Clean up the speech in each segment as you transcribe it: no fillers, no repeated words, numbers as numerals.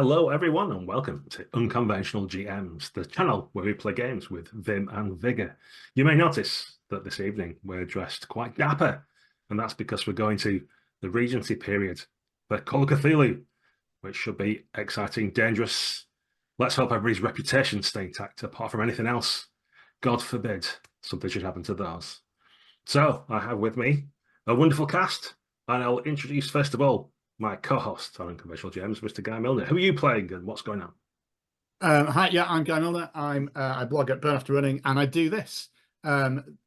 Hello everyone and welcome to Unconventional GMs, the channel where we play games with vim and vigour. You may notice that this evening we're dressed quite dapper, and that's because we're going to the Regency period for Call of Cthulhu, which should be exciting, dangerous. Let's hope everybody's reputation stay intact. Apart from anything else, God forbid something should happen to those. So I have with me a wonderful cast, and I'll introduce first of all my co-host on Unconventional GMs, Mr. Guy Milner. Who are you playing and what's going on? Hi, I'm Guy Milner. I blog at Burn After Running, and I do this.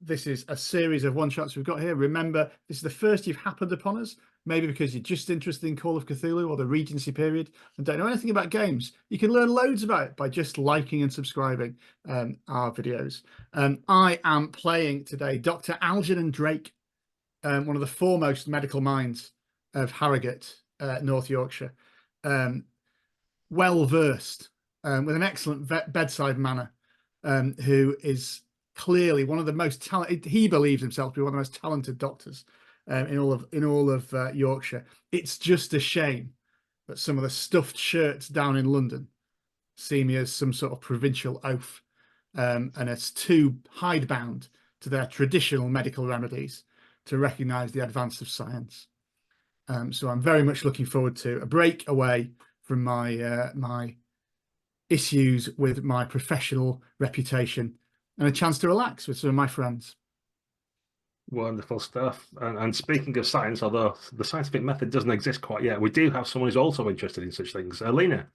This is a series of one-shots we've got here. Remember, this is the first you've happened upon us, maybe because you're just interested in Call of Cthulhu or the Regency period and don't know anything about games. You can learn loads about it by just liking and subscribing our videos. I am playing today Dr. Algernon Drake, one of the foremost medical minds of Harrogate, North Yorkshire, well versed with an excellent bedside manner, who is clearly one of the most talented. He believes himself to be one of the most talented doctors in all of Yorkshire. It's just a shame that some of the stuffed shirts down in London see me as some sort of provincial oaf, and it's too hidebound to their traditional medical remedies to recognise the advance of science. So I'm very much looking forward to a break away from my my issues with my professional reputation and a chance to relax with some of my friends. Wonderful stuff. And speaking of science, although the scientific method doesn't exist quite yet, we do have someone who's also interested in such things. Alina.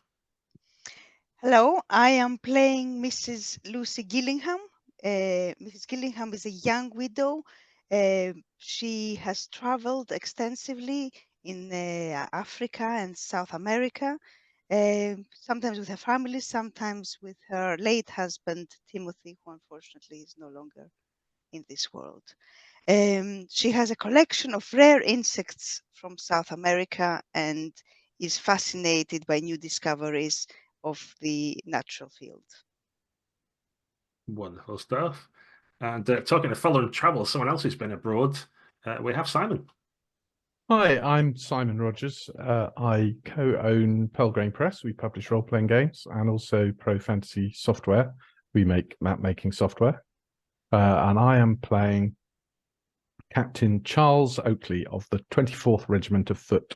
Hello, I am playing Mrs. Lucy Gillingham. Mrs. Gillingham is a young widow. She has traveled extensively in Africa and South America, sometimes with her family, sometimes with her late husband, Timothy, who unfortunately is no longer in this world. She has a collection of rare insects from South America and is fascinated by new discoveries of the natural field. Wonderful stuff. And talking of foreign travel, someone else who's been abroad, we have Simon. Hi, I'm Simon Rogers. I co-own Pelgrane Press. We publish role-playing games and also Pro Fantasy software. We make map-making software. And I am playing Captain Charles Oakley of the 24th Regiment of Foot.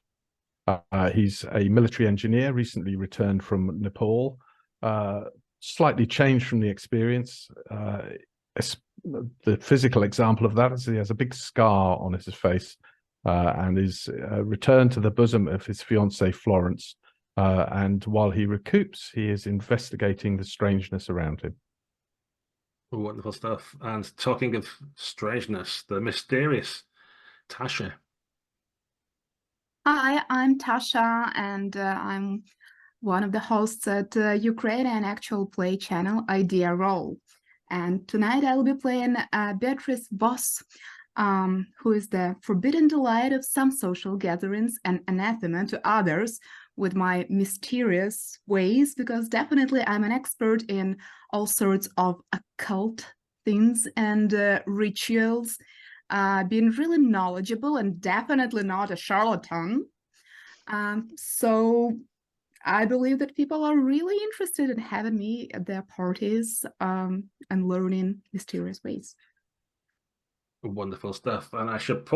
He's a military engineer, recently returned from Nepal. Slightly changed from the experience. The physical example of that is he has a big scar on his face and is returned to the bosom of his fiancée Florence. And while he recoups, he is investigating the strangeness around him. Wonderful stuff. And talking of strangeness, the mysterious Tasha. Hi, I'm Tasha, and I'm one of the hosts at Ukrainian actual play channel Idea Roll. And tonight I'll be playing Beatrice Voss, who is the forbidden delight of some social gatherings and anathema to others with my mysterious ways, because definitely I'm an expert in all sorts of occult things and rituals, being really knowledgeable and definitely not a charlatan. So I believe that people are really interested in having me at their parties and learning mysterious ways. Wonderful stuff. And I should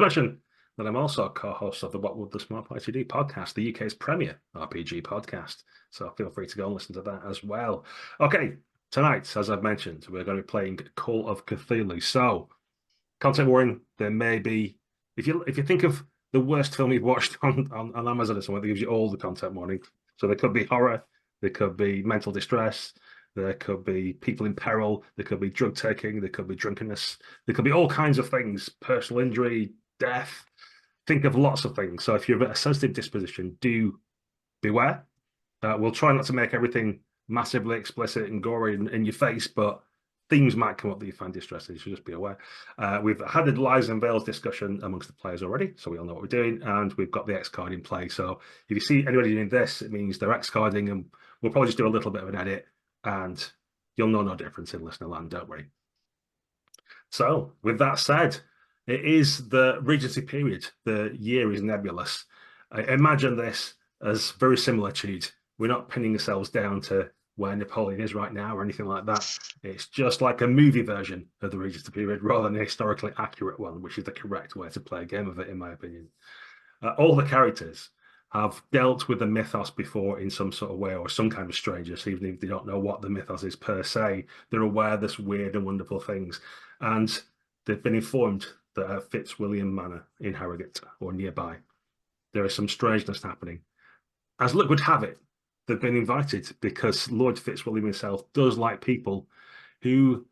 mention that I'm also a co-host of the What Would the Smart Party Do podcast, the UK's premier RPG podcast. So feel free to go and listen to that as well. Okay, tonight, as I've mentioned, we're going to be playing Call of Cthulhu. So, content warning, there may be, if you think of the worst film you've watched on Amazon or something, that gives you all the content warning. So there could be horror, there could be mental distress, there could be people in peril, there could be drug taking, there could be drunkenness, there could be all kinds of things, personal injury, death. Think of lots of things. So if you're a sensitive disposition, do beware. We'll try not to make everything massively explicit and gory in your face, but themes might come up that you find distressing, so just be aware. We've had the lies and veils discussion amongst the players already, so we all know what we're doing, and we've got the X-card in play. So if you see anybody doing this, it means they're X-carding, and we'll probably just do a little bit of an edit, and you'll know no difference in listener land, don't worry. So with that said, it is the Regency period. The year is nebulous. Imagine this as verisimilitude We're not pinning ourselves down to where Napoleon is right now or anything like that. It's just like a movie version of the Regency period rather than a historically accurate one, which is the correct way to play a game of it, in my opinion. All the characters have dealt with the mythos before in some sort of way, or some kind of stranger. So even if they don't know what the mythos is per se, they're aware there's weird and wonderful things. And they've been informed that at Fitzwilliam Manor in Harrogate or nearby, there is some strangeness happening. As luck would have it, they've been invited because Lord Fitzwilliam himself does like people who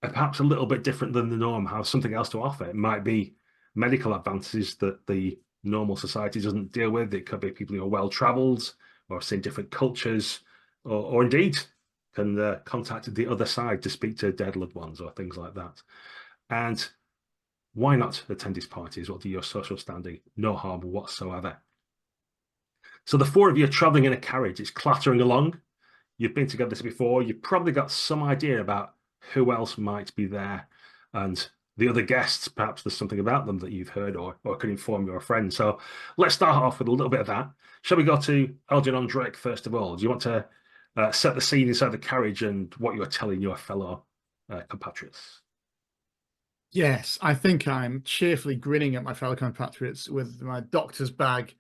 are perhaps a little bit different than the norm, have something else to offer. It might be medical advances that the normal society doesn't deal with. It could be people who are well travelled or have seen different cultures, or indeed can contact the other side to speak to dead loved ones or things like that. And why not attend his parties or do your social standing no harm whatsoever? So the four of you are travelling in a carriage. It's clattering along. You've been together before. You've probably got some idea about who else might be there. And the other guests, perhaps there's something about them that you've heard or can inform your friends. So let's start off with a little bit of that. Shall we go to Algernon Drake first of all? Do you want to set the scene inside the carriage and what you're telling your fellow compatriots? Yes, I think I'm cheerfully grinning at my fellow compatriots with my doctor's bag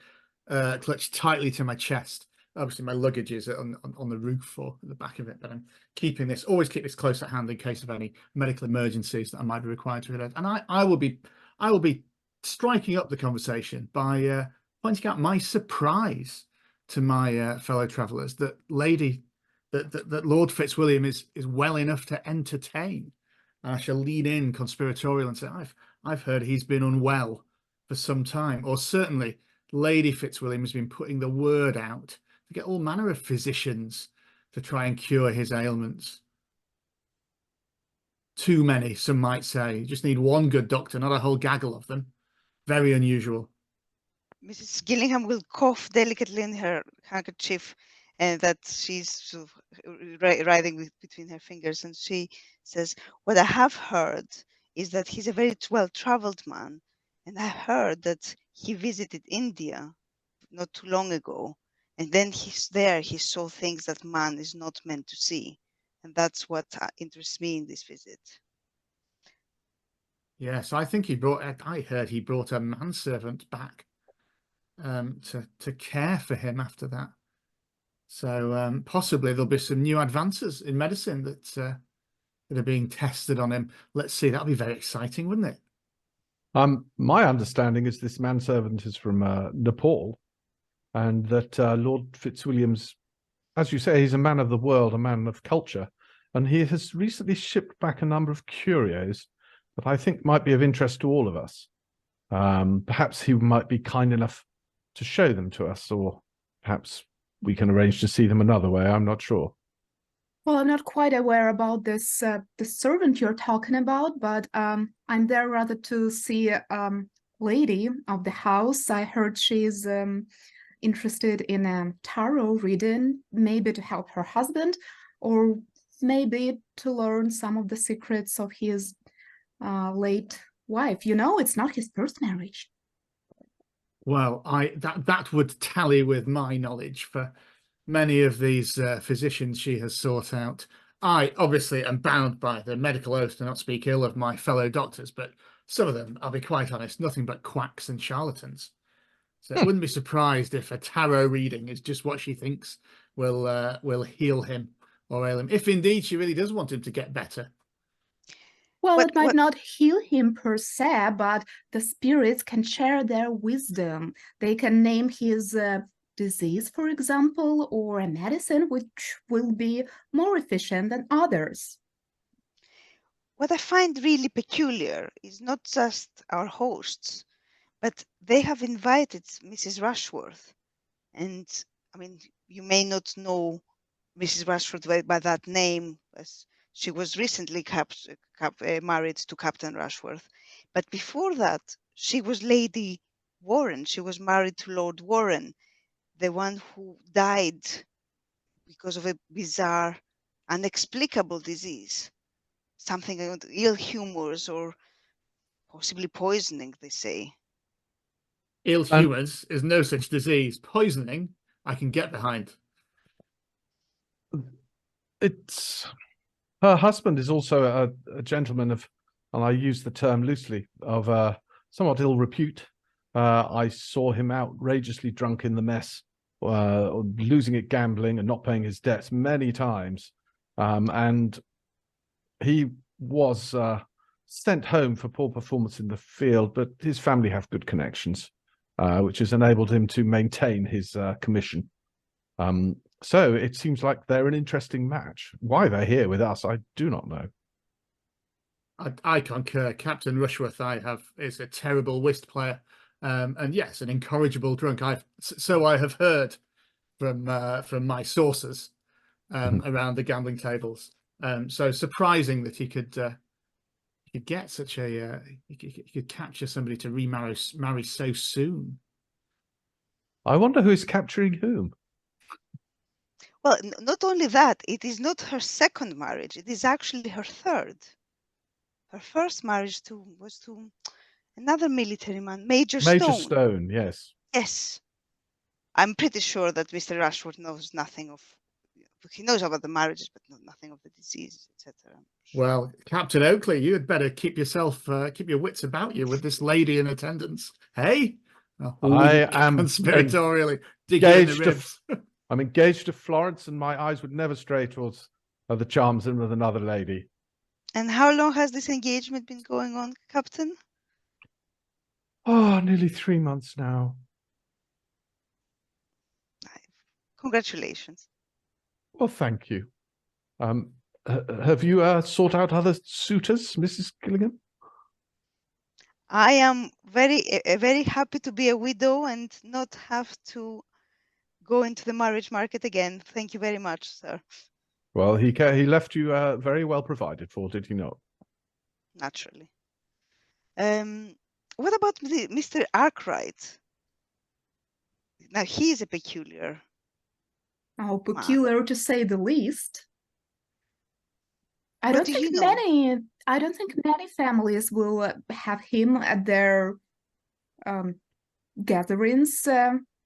clutched tightly to my chest. Obviously, my luggage is on the roof or at the back of it, but I'm keeping this, always keep this close at hand in case of any medical emergencies that I might be required to relate. And I will be striking up the conversation by pointing out my surprise to my fellow travellers that Lord Fitzwilliam is well enough to entertain. And I shall lean in conspiratorial and say, I've heard he's been unwell for some time, or certainly Lady Fitzwilliam has been putting the word out to get all manner of physicians to try and cure his ailments. Too many, some might say. You just need one good doctor, not a whole gaggle of them. Very unusual. Mrs. Gillingham will cough delicately in her handkerchief, and that she's sort of writhing between her fingers, and she says, "What I have heard is that he's a very well-traveled man, and I heard that he visited India not too long ago, and then he saw things that man is not meant to see, and that's what interests me in this visit." Yes, I think I heard he brought a manservant back to care for him after that. So possibly there'll be some new advances in medicine that are being tested on him. Let's see, that'll be very exciting, wouldn't it? My understanding is this manservant is from Nepal, and that Lord Fitzwilliam's, as you say, he's a man of the world, a man of culture, and he has recently shipped back a number of curios that I think might be of interest to all of us. Perhaps he might be kind enough to show them to us, or perhaps we can arrange to see them another way. I'm not sure. Well, I'm not quite aware about this the servant you're talking about, but I'm there rather to see lady of the house. I heard she's interested in a tarot reading, maybe to help her husband, or maybe to learn some of the secrets of his late wife. You know, it's not his first marriage. Well, that would tally with my knowledge for many of these physicians she has sought out. I obviously am bound by the medical oath to not speak ill of my fellow doctors, but some of them, I'll be quite honest, nothing but quacks and charlatans. So it wouldn't be surprised if a tarot reading is just what she thinks will heal him or ail him, if indeed she really does want him to get better. Well, it might not heal him per se, but the spirits can share their wisdom. They can name his disease, for example, or a medicine which will be more efficient than others. What I find really peculiar is not just our hosts, but they have invited Mrs. Rushworth. And I mean, you may not know Mrs. Rushworth by that name, as she was recently married to Captain Rushworth. But before that, she was Lady Warren. She was married to Lord Warren, the one who died because of a bizarre, inexplicable disease. Something about ill humors or possibly poisoning, they say. Ill humors is no such disease. Poisoning, I can get behind. It's her husband is also a gentleman of, and I use the term loosely, of somewhat ill repute. I saw him outrageously drunk in the mess, losing at gambling and not paying his debts many times. And he was sent home for poor performance in the field, but his family have good connections, which has enabled him to maintain his commission. So it seems like they're an interesting match. Why they're here with us, I do not know. I concur. Captain Rushworth, is a terrible whist player, and yes, an incorrigible drunk. So I have heard from my sources around the gambling tables. So surprising that he could get such a he could capture somebody to marry so soon. I wonder who's capturing whom. Well, not only that, it is not her second marriage. It is actually her third. Her first marriage was to another military man, Major Stone, yes. Yes. I'm pretty sure that Mr. Rushworth knows nothing of. He knows about the marriages, but nothing of the diseases, etc. Sure. Well, Captain Oakley, you had better keep your wits about you with this lady in attendance. Hey, I am conspiratorially digging in the ribs. I'm engaged to Florence, and my eyes would never stray towards the charms of another lady. And how long has this engagement been going on, Captain? Oh, nearly 3 months now. Congratulations. Well, thank you. Have you sought out other suitors, Mrs. Gillingham? I am very happy to be a widow and not have to go into the marriage market again. Thank you very much, sir. Well, he left you very well provided for, did he not? Naturally. What about Mr. Arkwright? Now he is a peculiar. Oh, peculiar man, to say the least. I don't think many families will have him at their gatherings.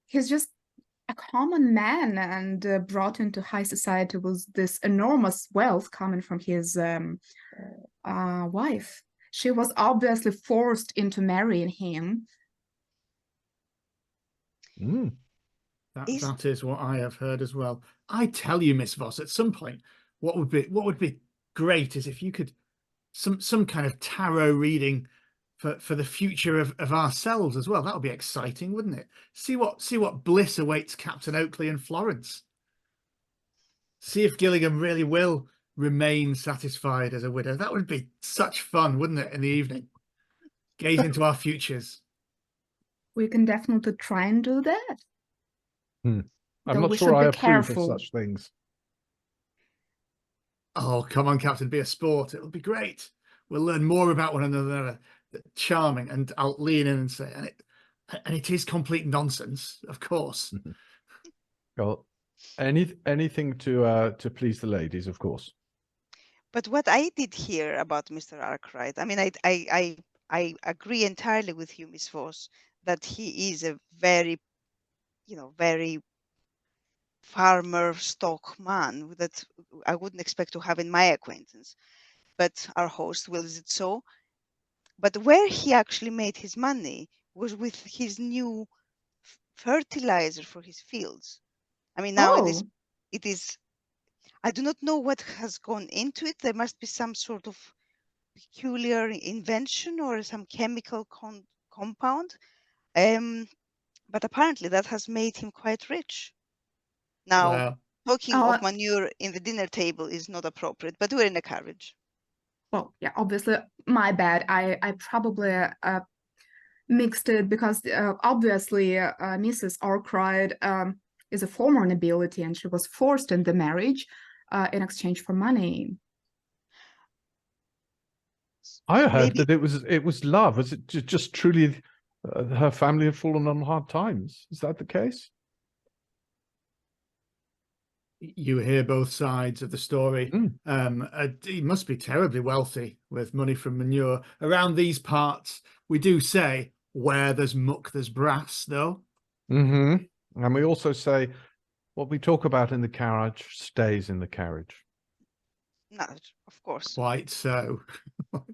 He's just a common man and brought into high society with this enormous wealth coming from his wife. She was obviously forced into marrying him. That is what I have heard as well. I tell you, Miss Voss, at some point, what would be great is if you could some kind of tarot reading for the future of ourselves as well. That would be exciting, wouldn't it? See what bliss awaits Captain Oakley and Florence. See if Gillingham really will remain satisfied as a widow. That would be such fun, wouldn't it, in the evening? Gaze into our futures. We can definitely try and do that. I'm not sure I approve of such things. Oh, come on, Captain, be a sport. It'll be great. We'll learn more about one another. Charming, and I'll lean in and say, and it is complete nonsense, of course. Well, anything to please the ladies, of course. But what I did hear about Mr. Arkwright, I mean, I agree entirely with you, Miss Voss, that he is a very, very farmer stock man that I wouldn't expect to have in my acquaintance. But our host wills it so. But where he actually made his money was with his new fertilizer for his fields. I mean, now it is. I do not know what has gone into it. There must be some sort of peculiar invention or some chemical compound. But apparently that has made him quite rich. Now, talking of manure in the dinner table is not appropriate, but we're in a carriage. Well, yeah, obviously, my bad. I probably mixed it because obviously Mrs. Arkwright is a former nobility and she was forced into marriage in exchange for money. I heard that it was love. Was it just truly her family had fallen on hard times? Is that the case? You hear both sides of the story. He must be terribly wealthy with money from manure. Around these parts, we do say, where there's muck, there's brass, though. And we also say, what we talk about in the carriage stays in the carriage. No, of course. Quite so.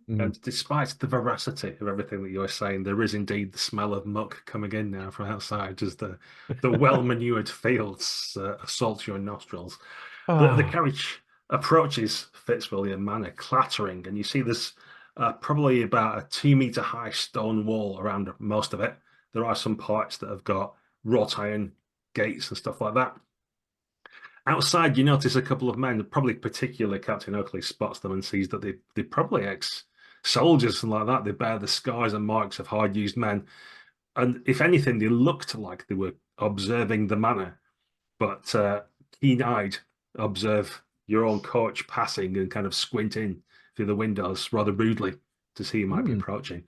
And despite the veracity of everything that you're saying, there is indeed the smell of muck coming in now from outside as the well-manured fields assault your nostrils. The carriage approaches Fitzwilliam Manor, clattering, and you see there's probably about a 2-meter high stone wall around most of it. There are some parts that have got wrought iron gates and stuff like that. Outside, you notice a couple of men, probably particularly Captain Oakley spots them and sees that they're probably ex-soldiers and like that. They bear the scars and marks of hard-used men. And if anything, they looked like they were observing the manor, but keen-eyed observe your own coach passing and kind of squint in through the windows rather rudely to see who might be approaching.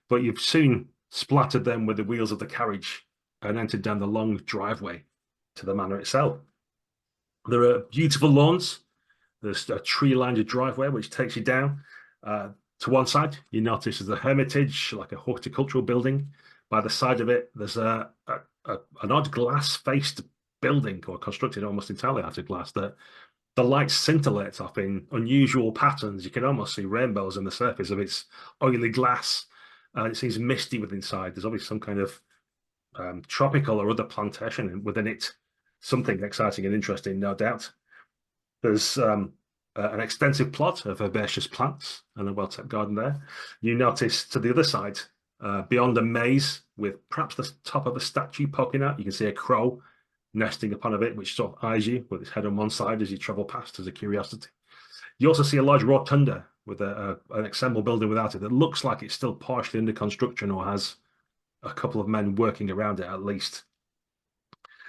But you've soon splattered them with the wheels of the carriage and entered down the long driveway to the manor itself. There are beautiful lawns. There's a tree-lined driveway which takes you down. To one side, you notice there's a hermitage, like a horticultural building. By the side of it, there's an odd glass-faced building, or constructed almost entirely out of glass, that the light scintillates off in unusual patterns. You can almost see rainbows on the surface of its oily glass. It seems misty within inside. There's obviously some kind of tropical or other plantation within it. Something exciting and interesting, no doubt. There's an extensive plot of herbaceous plants and a well-kept garden there. You notice to the other side, beyond a maze with perhaps the top of a statue poking out, you can see a crow nesting upon a bit, which sort of eyes you with its head on one side as you travel past as a curiosity. You also see a large rotunda with an assembled building without it that looks like it's still partially under construction or has a couple of men working around it at least.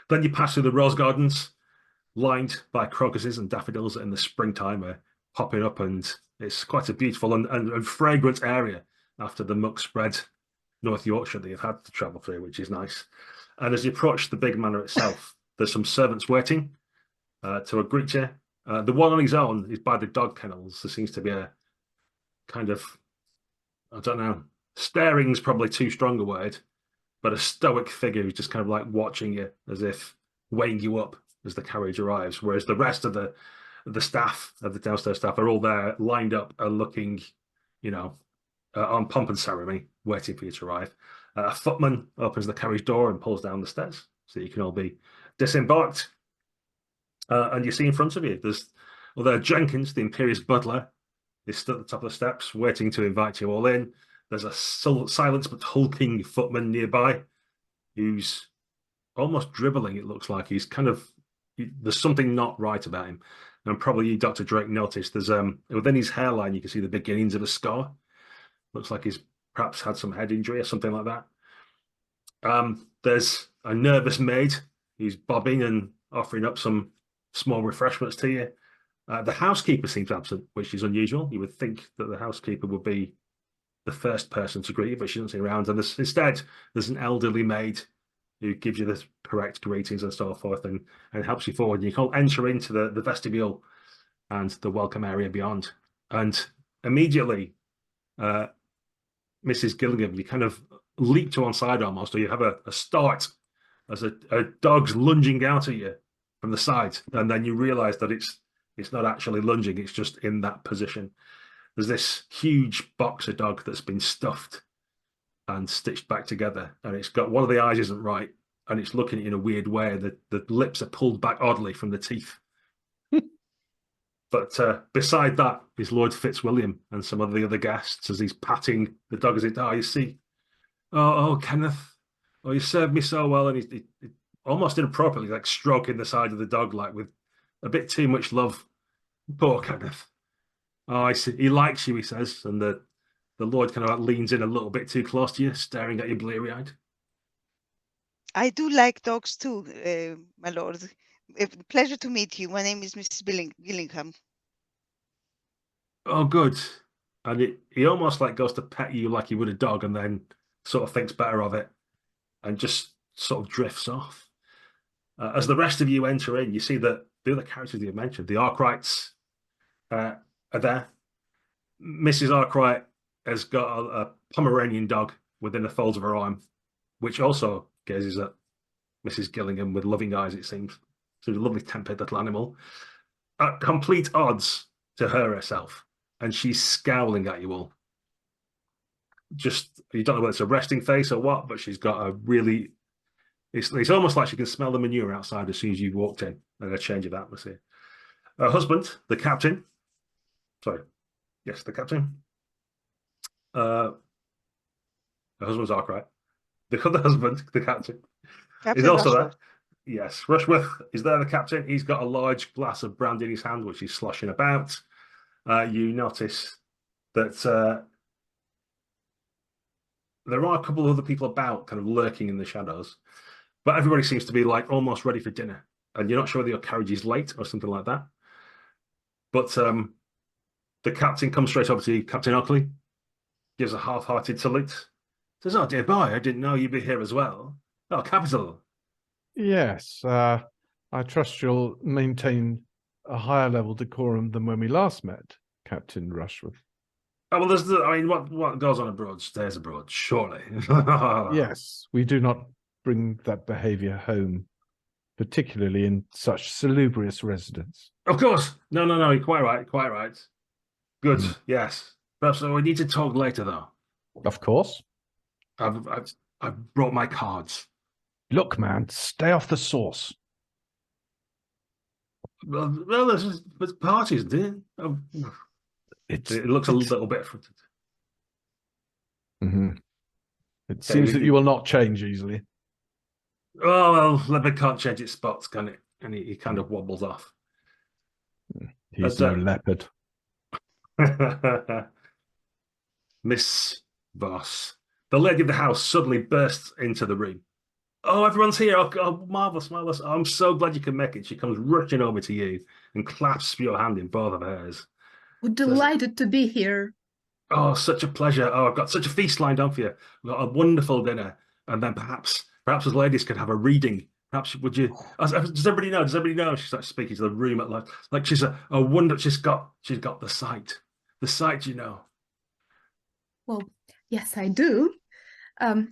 Then you pass through the rose gardens, lined by crocuses and daffodils that in the springtime are popping up, and it's quite a beautiful and fragrant area after the muck spread North Yorkshire that you've had to travel through, which is nice. And as you approach the big manor itself, there's some servants waiting to greet you. The one on his own is by the dog kennels. There seems to be a kind of, I don't know, staring's probably too strong a word, but a stoic figure who's just kind of like watching you as if weighing you up as the carriage arrives, whereas the rest of the staff, of the downstairs staff, are all there lined up and looking, you know, on pomp and ceremony, waiting for you to arrive. A footman opens the carriage door and pulls down the stairs so you can all be disembarked. And you see in front of you, although Jenkins, the imperious butler, is stood at the top of the steps waiting to invite you all in. There's a silent but hulking footman nearby who's almost dribbling, it looks like. He's kind of, there's something not right about him. And probably you, Dr. Drake, noticed there's within his hairline, you can see the beginnings of a scar. Looks like he's perhaps had some head injury or something like that. There's a nervous maid who's bobbing and offering up some small refreshments to you. The housekeeper seems absent, which is unusual. You would think that the housekeeper would be the first person to greet you, but she doesn't see around. And instead, there's an elderly maid who gives you the correct greetings and so forth and helps you forward. You can enter into the vestibule and the welcome area beyond. And immediately, Mrs. Gillingham, you kind of leap to one side almost, or you have a start as a dog's lunging out at you from the side. And then you realize that it's not actually lunging, it's just in that position. There's this huge boxer dog that's been stuffed and stitched back together, and it's got one of the eyes isn't right, and it's looking in a weird way. The lips are pulled back oddly from the teeth. But beside that is Lord Fitzwilliam and some of the other guests as he's patting the dog as it dies. You see, oh, Kenneth, oh, you served me so well, and he almost inappropriately like stroking the side of the dog, like with a bit too much love. Poor Kenneth. Oh, I see. He likes you, he says, and the Lord kind of like leans in a little bit too close to you, staring at you bleary-eyed. I do like dogs too, my lord. Pleasure to meet you. My name is Mrs. Gillingham. Oh, good. And he almost like goes to pet you like he would a dog, and then sort of thinks better of it and just sort of drifts off. As the rest of you enter in, you see that the other characters you mentioned, the Arkwrights, are there. Mrs. Arkwright has got a Pomeranian dog within the folds of her arm, which also gazes at Mrs. Gillingham with loving eyes, it seems. So a lovely tempered little animal. At complete odds to her herself, and she's scowling at you all. Just, you don't know whether it's a resting face or what, but she's got a really, it's almost like she can smell the manure outside as soon as you've walked in, and a change of atmosphere. Her husband, the captain, sorry, yes, the captain. Her husband's Arkwright. The other husband, the captain, Captain is also Rushworth. there. Yes, Rushworth is there, the captain. He's got a large glass of brandy in his hand, which he's sloshing about. You notice that there are a couple of other people about, kind of lurking in the shadows, but everybody seems to be like almost ready for dinner, and you're not sure whether your carriage is late or something like that. But the captain comes straight over to you, Captain Oakley, gives a half-hearted salute, says, "Oh, dear boy, I didn't know you'd be here as well. Oh, capital." Yes, I trust you'll maintain a higher level decorum than when we last met, Captain Rushworth. Oh, well, I mean, what goes on abroad stays abroad, surely. Yes, we do not bring that behavior home, particularly in such salubrious residence. Of course. No, you're quite right, quite right. Good, Mm. yes. Perhaps we need to talk later, though. Of course. I've brought my cards. Look, man, stay off the sauce. Well, there's parties, dear. Oh, it looks a little bit fronted. Mm-hmm. It seems that you will not change easily. Oh, well, leopard can't change its spots, can it? And he kind of wobbles off. He's no leopard. Miss Voss, the lady of the house, suddenly bursts into the room. "Oh, everyone's here. Oh, marvelous, marvelous. I'm so glad you can make it." She comes rushing over to you and clasps your hand in both of hers. We're delighted to be here. "Oh, such a pleasure. Oh, I've got such a feast lined up for you. We've got a wonderful dinner. And then perhaps as ladies could have a reading. Perhaps would you, does everybody know? Does everybody know?" She starts speaking to the room at large. Like she's a wonder, she's got the sight. The sight, you know. Well, yes, I do. And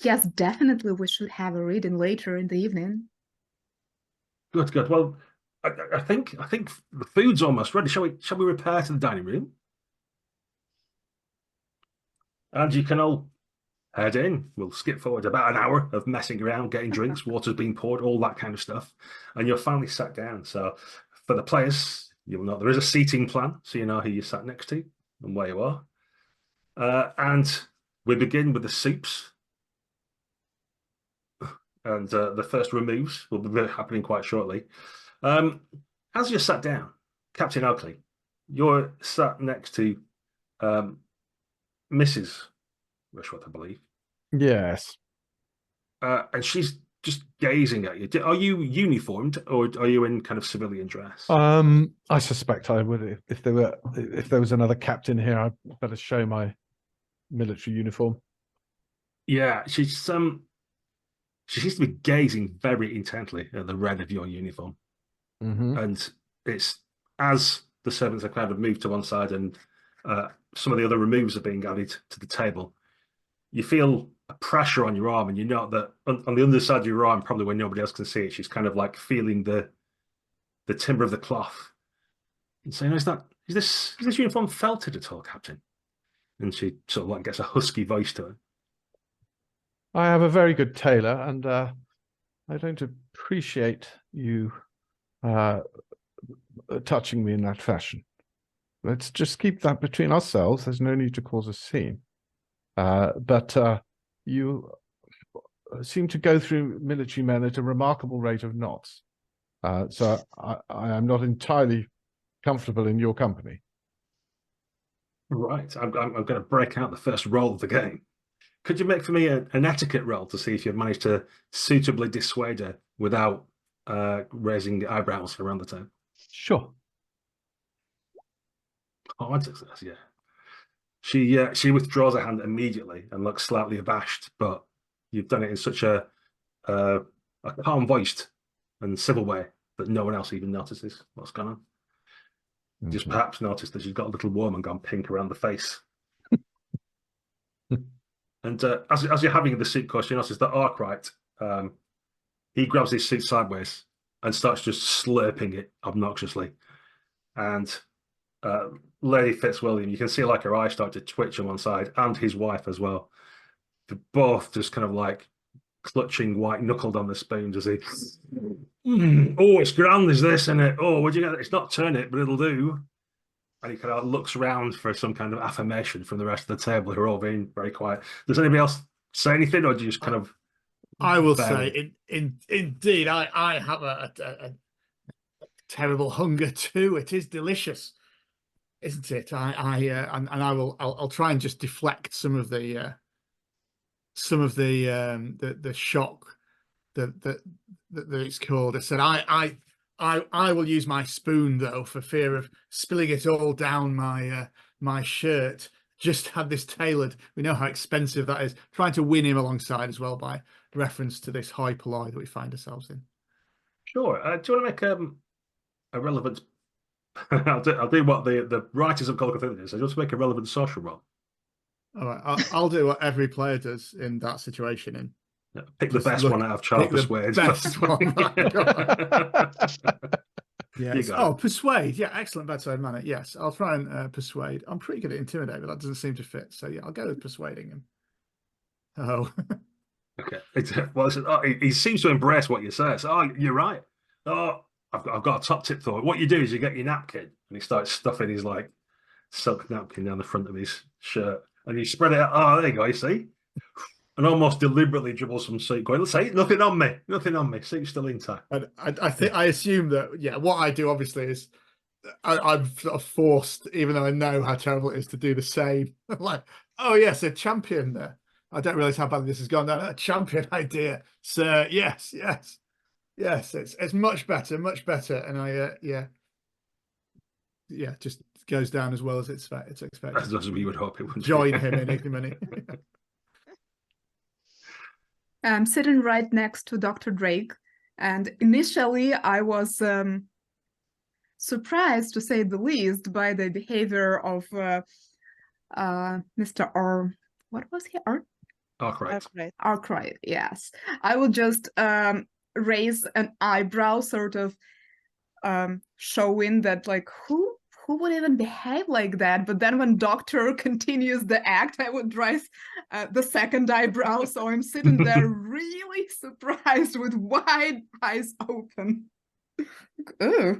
yes, definitely we should have a reading later in the evening. Good. Well, I think the food's almost ready. Shall we repair to the dining room? And you can all head in. We'll skip forward about an hour of messing around, getting drinks, water's being poured, all that kind of stuff. And you're finally sat down. So for the players, you'll know there is a seating plan, so you know who you sat next to and where you are. And we begin with the soups. And the first removes will be happening quite shortly. As you're sat down, Captain Oakley, you're sat next to Mrs. Rushworth, I believe. Yes. And she's just gazing at you. Are you uniformed, or are you in kind of civilian dress? I suspect I would if there was another captain here. I'd better show my military uniform. Yeah, she seems to be gazing very intently at the red of your uniform. Mm-hmm. And it's as the servants are kind of moved to one side and some of the other removes are being added to the table, you feel a pressure on your arm, and you know that on the underside of your arm, probably when nobody else can see it, she's kind of like feeling the timber of the cloth and saying, is this uniform felted at all, Captain? And she sort of like gets a husky voice to her. I have a very good tailor, and I don't appreciate you touching me in that fashion. Let's just keep that between ourselves. There's no need to cause a scene. But you seem to go through military men at a remarkable rate of knots. So I am not entirely comfortable in your company. Right, I'm going to break out the first roll of the game. Could you make for me an etiquette roll to see if you've managed to suitably dissuade her without raising the eyebrows around the table? Sure. Oh, one success, yeah. She withdraws her hand immediately and looks slightly abashed, but you've done it in such a calm-voiced and civil way that no one else even notices what's going on. Mm-hmm. Just perhaps notice that she's got a little worm and gone pink around the face. And as you're having the soup course, you notice that Arkwright, he grabs his soup sideways and starts just slurping it obnoxiously. And Lady Fitzwilliam, you can see like her eyes start to twitch on one side, and his wife as well. They're both just kind of like clutching white knuckled on the spoons as he, oh, it's grand, is this, isn't it? Oh, would you get it? It's not turnip, but it'll do. And he kind of looks around for some kind of affirmation from the rest of the table, who are all being very quiet. Does anybody else say anything, or do you just kind of? I will say, indeed, I have a terrible hunger too. It is delicious, isn't it? I'll try and just deflect some of the shock that it's called. I said I will use my spoon though, for fear of spilling it all down my shirt. Just had this tailored. We know how expensive that is. Trying to win him alongside as well by reference to this high polloi that we find ourselves in. Sure. Do you want to make a relevant? I'll do what the writers of Call of Cthulhu do. So just make a relevant social roll. All right, I'll do what every player does in that situation. Pick the best one out of Child Persuade. Best one. Yes. Oh, persuade. Yeah, excellent bedside manner. Yes, I'll try and persuade. I'm pretty good at intimidate, but that doesn't seem to fit. So yeah, I'll go with persuading him. Oh. Okay. He seems to embrace what you say. So, oh, you're right. Oh, I've got a top tip for it. What you do is you get your napkin, and he starts stuffing his like silk napkin down the front of his shirt, and you spread it out. Oh, there you go. You see. And almost deliberately dribble some soup, going, let's say, nothing on me, soup's still intact. And I assume that, what I do obviously is I'm sort of forced, even though I know how terrible it is, to do the same. Like, oh yes, a champion there. I don't realize how badly this has gone down. A champion idea, sir. Yes. It's much better, and just goes down as well as it's expected. As we would hope it would. Join him in ignominy. I'm sitting right next to Dr. Drake, and initially I was surprised, to say the least, by the behavior of Mr. R. What was he? Arkwright, yes. I will just raise an eyebrow, sort of showing that, like, who would even behave like that? But then when Doctor continues the act, I would raise the second eyebrow. So I'm sitting there really surprised with wide eyes open. Oh.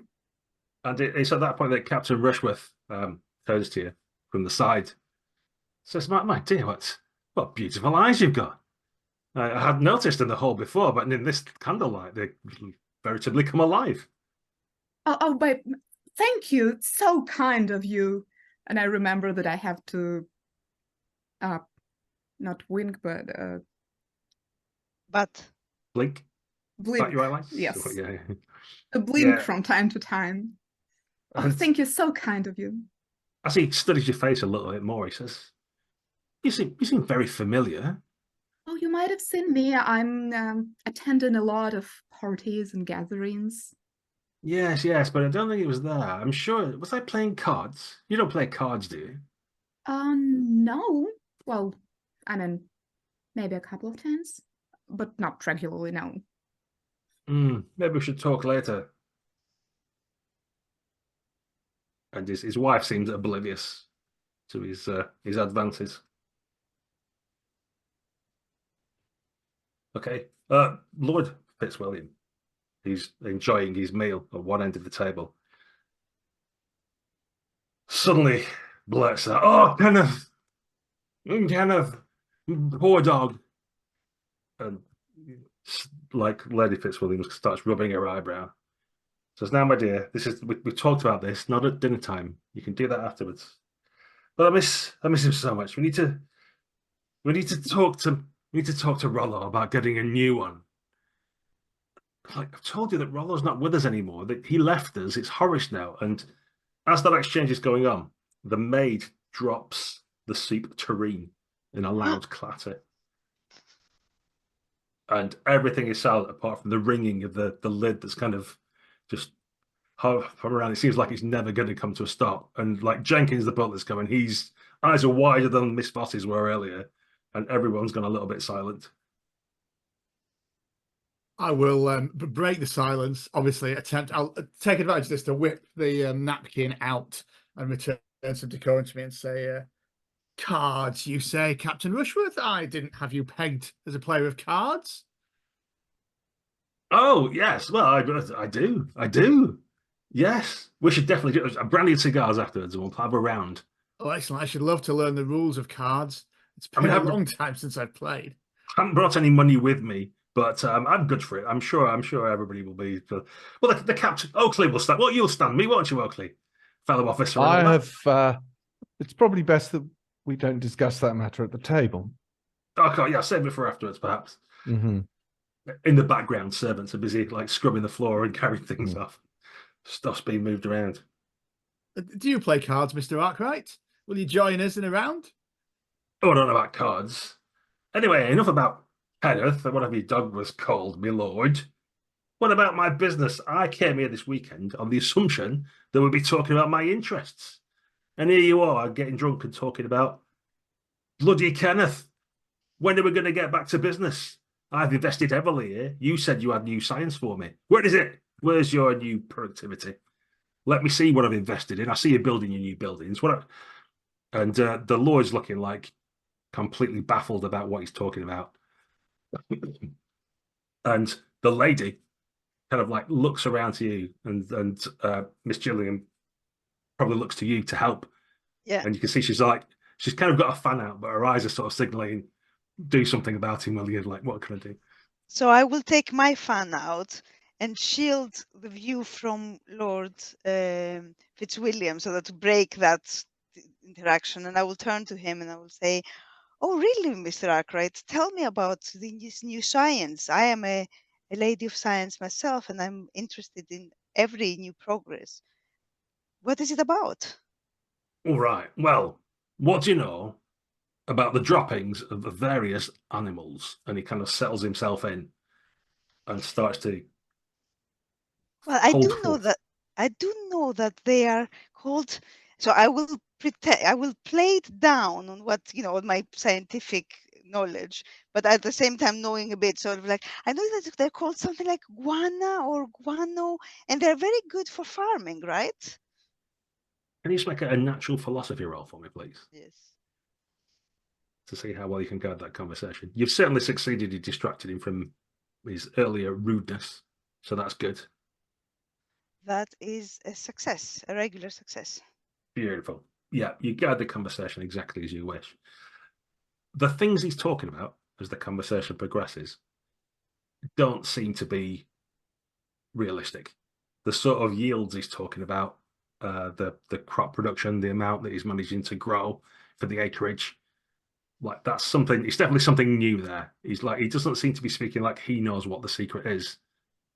And it's at that point that Captain Rushworth turns to you from the side. Says, my dear, what beautiful eyes you've got. I had noticed in the hall before, but in this candlelight, they veritably come alive. But thank you. It's so kind of you. And I remember that I have to not wink, but blink. Blink. Your eyelids? Yes. So, yeah. A blink from time to time. Oh, thank you. So kind of you. As he studies your face a little bit more, he says, You seem very familiar. Oh, you might have seen me. I'm attending a lot of parties and gatherings. Yes, but I don't think it was there. I'm sure. Was I playing cards? You don't play cards, do you? No. Well, I mean, maybe a couple of times, but not regularly, no. Maybe we should talk later. And his wife seems oblivious to his advances. Okay. Lord Fitzwilliam. He's enjoying his meal at one end of the table. Suddenly blurts out, "Oh, Kenneth, poor dog." And like Lady Fitzwilliam starts rubbing her eyebrow. Says, "Now, my dear, we talked about this, not at dinner time. You can do that afterwards. But I miss him so much. We need to talk to Rollo about getting a new one. Like, I've told you that Rollo's not with us anymore, that he left us. It's Horace now." And as that exchange is going on, the maid drops the soup tureen in a loud clatter. And everything is silent apart from the ringing of the lid that's kind of just from around. It seems like it's never going to come to a stop. And like Jenkins, the butler's coming, his eyes are wider than Miss Foss's were earlier. And everyone's gone a little bit silent. I will break the silence. Obviously, I'll take advantage of this to whip the napkin out and return some decorum to me and say, cards, you say, Captain Rushworth? I didn't have you pegged as a player of cards. Oh, yes. Well, I do. Yes. We should definitely do brandy cigars afterwards and we'll have a round. Oh, excellent. I should love to learn the rules of cards. It's I been mean, a long time since I've played. I haven't brought any money with me, but I'm good for it. I'm sure everybody will be. Well, the captain, Oakley will stand. Well, you'll stand me, won't you, Oakley? Fellow officer. I have. It's probably best that we don't discuss that matter at the table. Okay, yeah, save it for afterwards, perhaps. Mm-hmm. In the background, servants are busy like scrubbing the floor and carrying things off. Stuff's being moved around. Do you play cards, Mr. Arkwright? Will you join us in a round? Oh, I don't know about cards. Anyway, enough about Kenneth, or whatever your dog was called, my lord. What about my business? I came here this weekend on the assumption that we'd be talking about my interests. And here you are, getting drunk and talking about bloody Kenneth. When are we going to get back to business? I've invested heavily here. You said you had new science for me. Where is it? Where's your new productivity? Let me see what I've invested in. I see you building your new buildings. And the Lord's looking like completely baffled about what he's talking about. And the lady kind of like looks around to you, and Miss Gillian probably looks to you to help. Yeah. And you can see she's kind of got a fan out, but her eyes are sort of signaling, do something about him, will you? Like, what can I do? So I will take my fan out and shield the view from Lord Fitzwilliam so that to break that interaction. And I will turn to him and I will say, oh, really, Mr. Arkwright? Tell me about this new science. I am a lady of science myself, and I'm interested in every new progress. What is it about? All right. Well, what do you know about the droppings of the various animals? And he kind of settles himself in and starts to Well, I hold do know that they are called. So I will pretend I will play it down on what on my scientific knowledge, but at the same time knowing a bit, sort of like I know that they're called something like guana or guano, and they're very good for farming, right? Can you just make a natural philosophy roll for me, please, Yes. to see how well you can guide that conversation? You've certainly succeeded in distracting him from his earlier rudeness, so that's good. That is a success, a regular success. Beautiful. Yeah, you guide the conversation exactly as you wish. The things he's talking about as the conversation progresses don't seem to be realistic. The sort of yields he's talking about, the crop production, the amount that he's managing to grow for the acreage, like that's something. It's definitely something new there. He doesn't seem to be speaking like he knows what the secret is,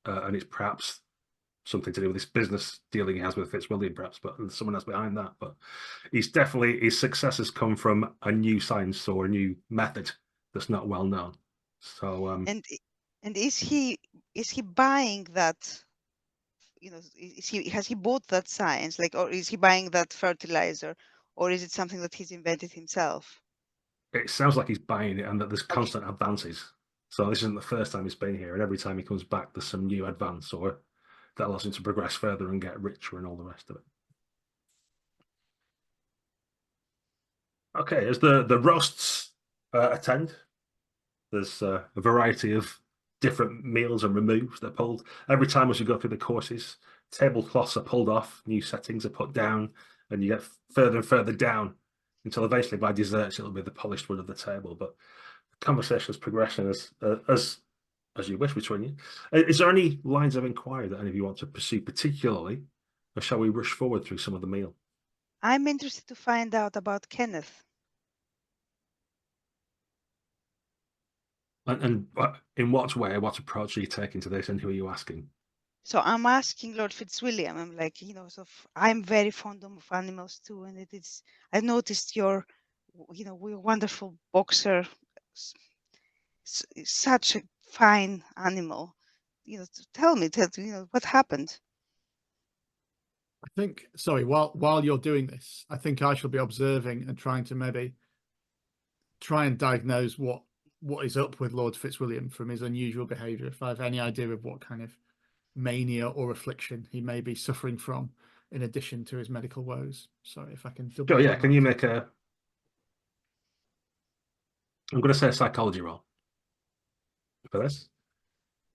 and it's perhaps something to do with this business dealing he has with Fitzwilliam, perhaps, but someone else behind that. But his success has come from a new science or a new method that's not well known. So, And is he buying that? Has he bought that science, like, or is he buying that fertilizer, or is it something that he's invented himself? it sounds like he's buying it and that there's Okay. constant advances. So this isn't the first time he's been here, and every time he comes back, there's some new advance or that allows him to progress further and get richer and all the rest of it. Okay, as the roasts attend, there's a variety of different meals and removes that are pulled. Every time as you go through the courses, tablecloths are pulled off, new settings are put down, and you get further and further down until eventually by desserts it'll be the polished wood of the table. But the conversation is progressing as you wish between you. Is there any lines of inquiry that any of you want to pursue particularly, or shall we rush forward through some of the meal? I'm interested to find out about Kenneth. And in what way, what approach are you taking to this, and who are you asking? So I'm asking Lord Fitzwilliam. I'm like, I'm very fond of animals too, and I noticed you're wonderful boxer, such a fine animal. Tell me, what happened. I think, sorry, while you're doing this, I think I shall be observing and trying to maybe try and diagnose what is up with Lord Fitzwilliam from his unusual behaviour, if I have any idea of what kind of mania or affliction he may be suffering from. in addition to his medical woes. Sorry if I can double. Sure, yeah. Can you make a? I'm going to say a psychology roll for this,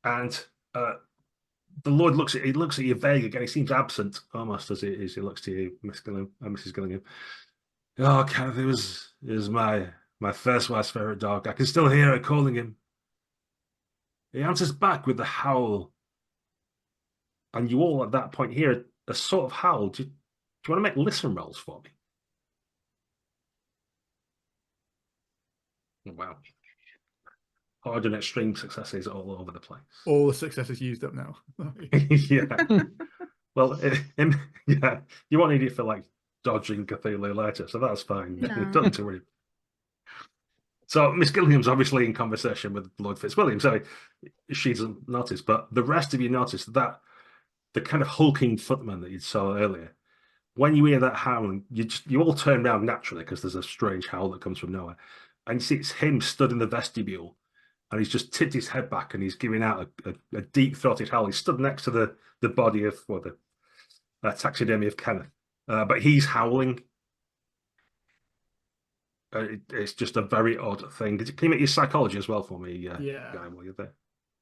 and the Lord looks at you vague again. He seems absent almost as he looks to you, Miss Gillingham, Mrs. Gillingham. Oh, Kenneth, it was my first wife's favorite dog. I can still hear her calling him. He answers back with a howl, and you all at that point hear a sort of howl. Do you want to make listen rolls for me? Wow. Hard and extreme successes all over the place. All the successes used up now. Yeah. Well, yeah, you won't need it for like dodging Cthulhu later, so that's fine. No. Don't to worry. So Miss Gillingham's obviously in conversation with Lord Fitzwilliam, so she doesn't notice, but the rest of you notice that the kind of hulking footman that you saw earlier, when you hear that howling, you all turn around naturally because there's a strange howl that comes from nowhere, and you see it's him stood in the vestibule, and he's just tipped his head back and he's giving out a deep-throated howl. He's stood next to the body of the taxidermy of Kenneth, but he's howling. It's just a very odd thing. Can you make your psychology as well for me, Yeah. Guy, while you're there?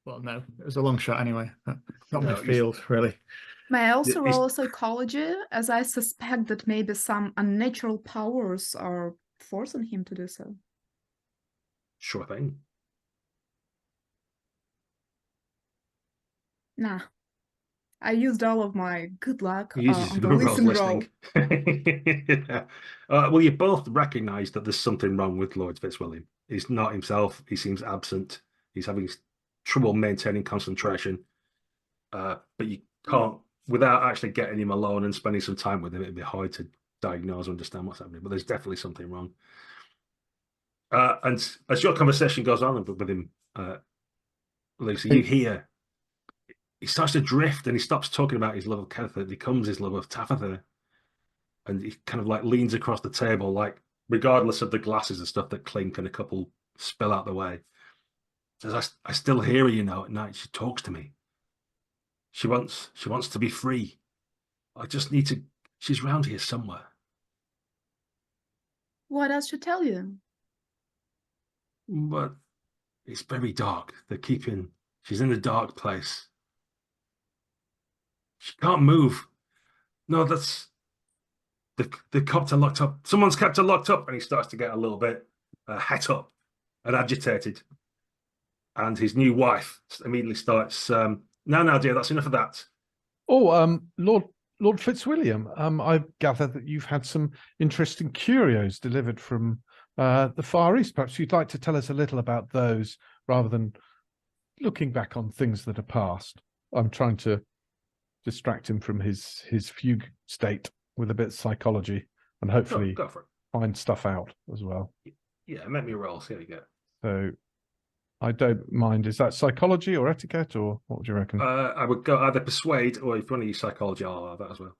Well, no, it was a long shot anyway. Not my No, field, really. May I also it's- roll psychology, as I suspect that maybe some unnatural powers are forcing him to do so? Sure thing. Nah. I used all of my good luck Uses on the Rose listen roll. Yeah. Well, you both recognise that there's something wrong with Lord Fitzwilliam. He's not himself. He seems absent. He's having trouble maintaining concentration. But you can't, without actually getting him alone and spending some time with him, it'd be hard to diagnose or understand what's happening. But there's definitely something wrong. And as your conversation goes on with him, Lucy, you hear he starts to drift and he stops talking about his love of Kenneth. It becomes his love of Tabitha. And he kind of like leans across the table, like regardless of the glasses and stuff that clink and a couple spill out the way. Says, I still hear her, you know, at night. She talks to me. She wants to be free. I just need to, she's round here somewhere. What else should tell you? But it's very dark. She's in a dark place. She can't move. No, that's the kept her locked up. Someone's kept her locked up, and he starts to get a little bit het up and agitated. And his new wife immediately starts, no, dear, that's enough of that. Oh, Lord Fitzwilliam, I gather that you've had some interesting curios delivered from the Far East. Perhaps you'd like to tell us a little about those rather than looking back on things that are past. I'm trying to distract him from his fugue state with a bit of psychology and hopefully Go for it. find stuff out as well. Yeah, make me roll. See how you get. So I don't mind. Is that psychology or etiquette, or what would you reckon? I would go either persuade, or if you want to use psychology, I'll allow that as well.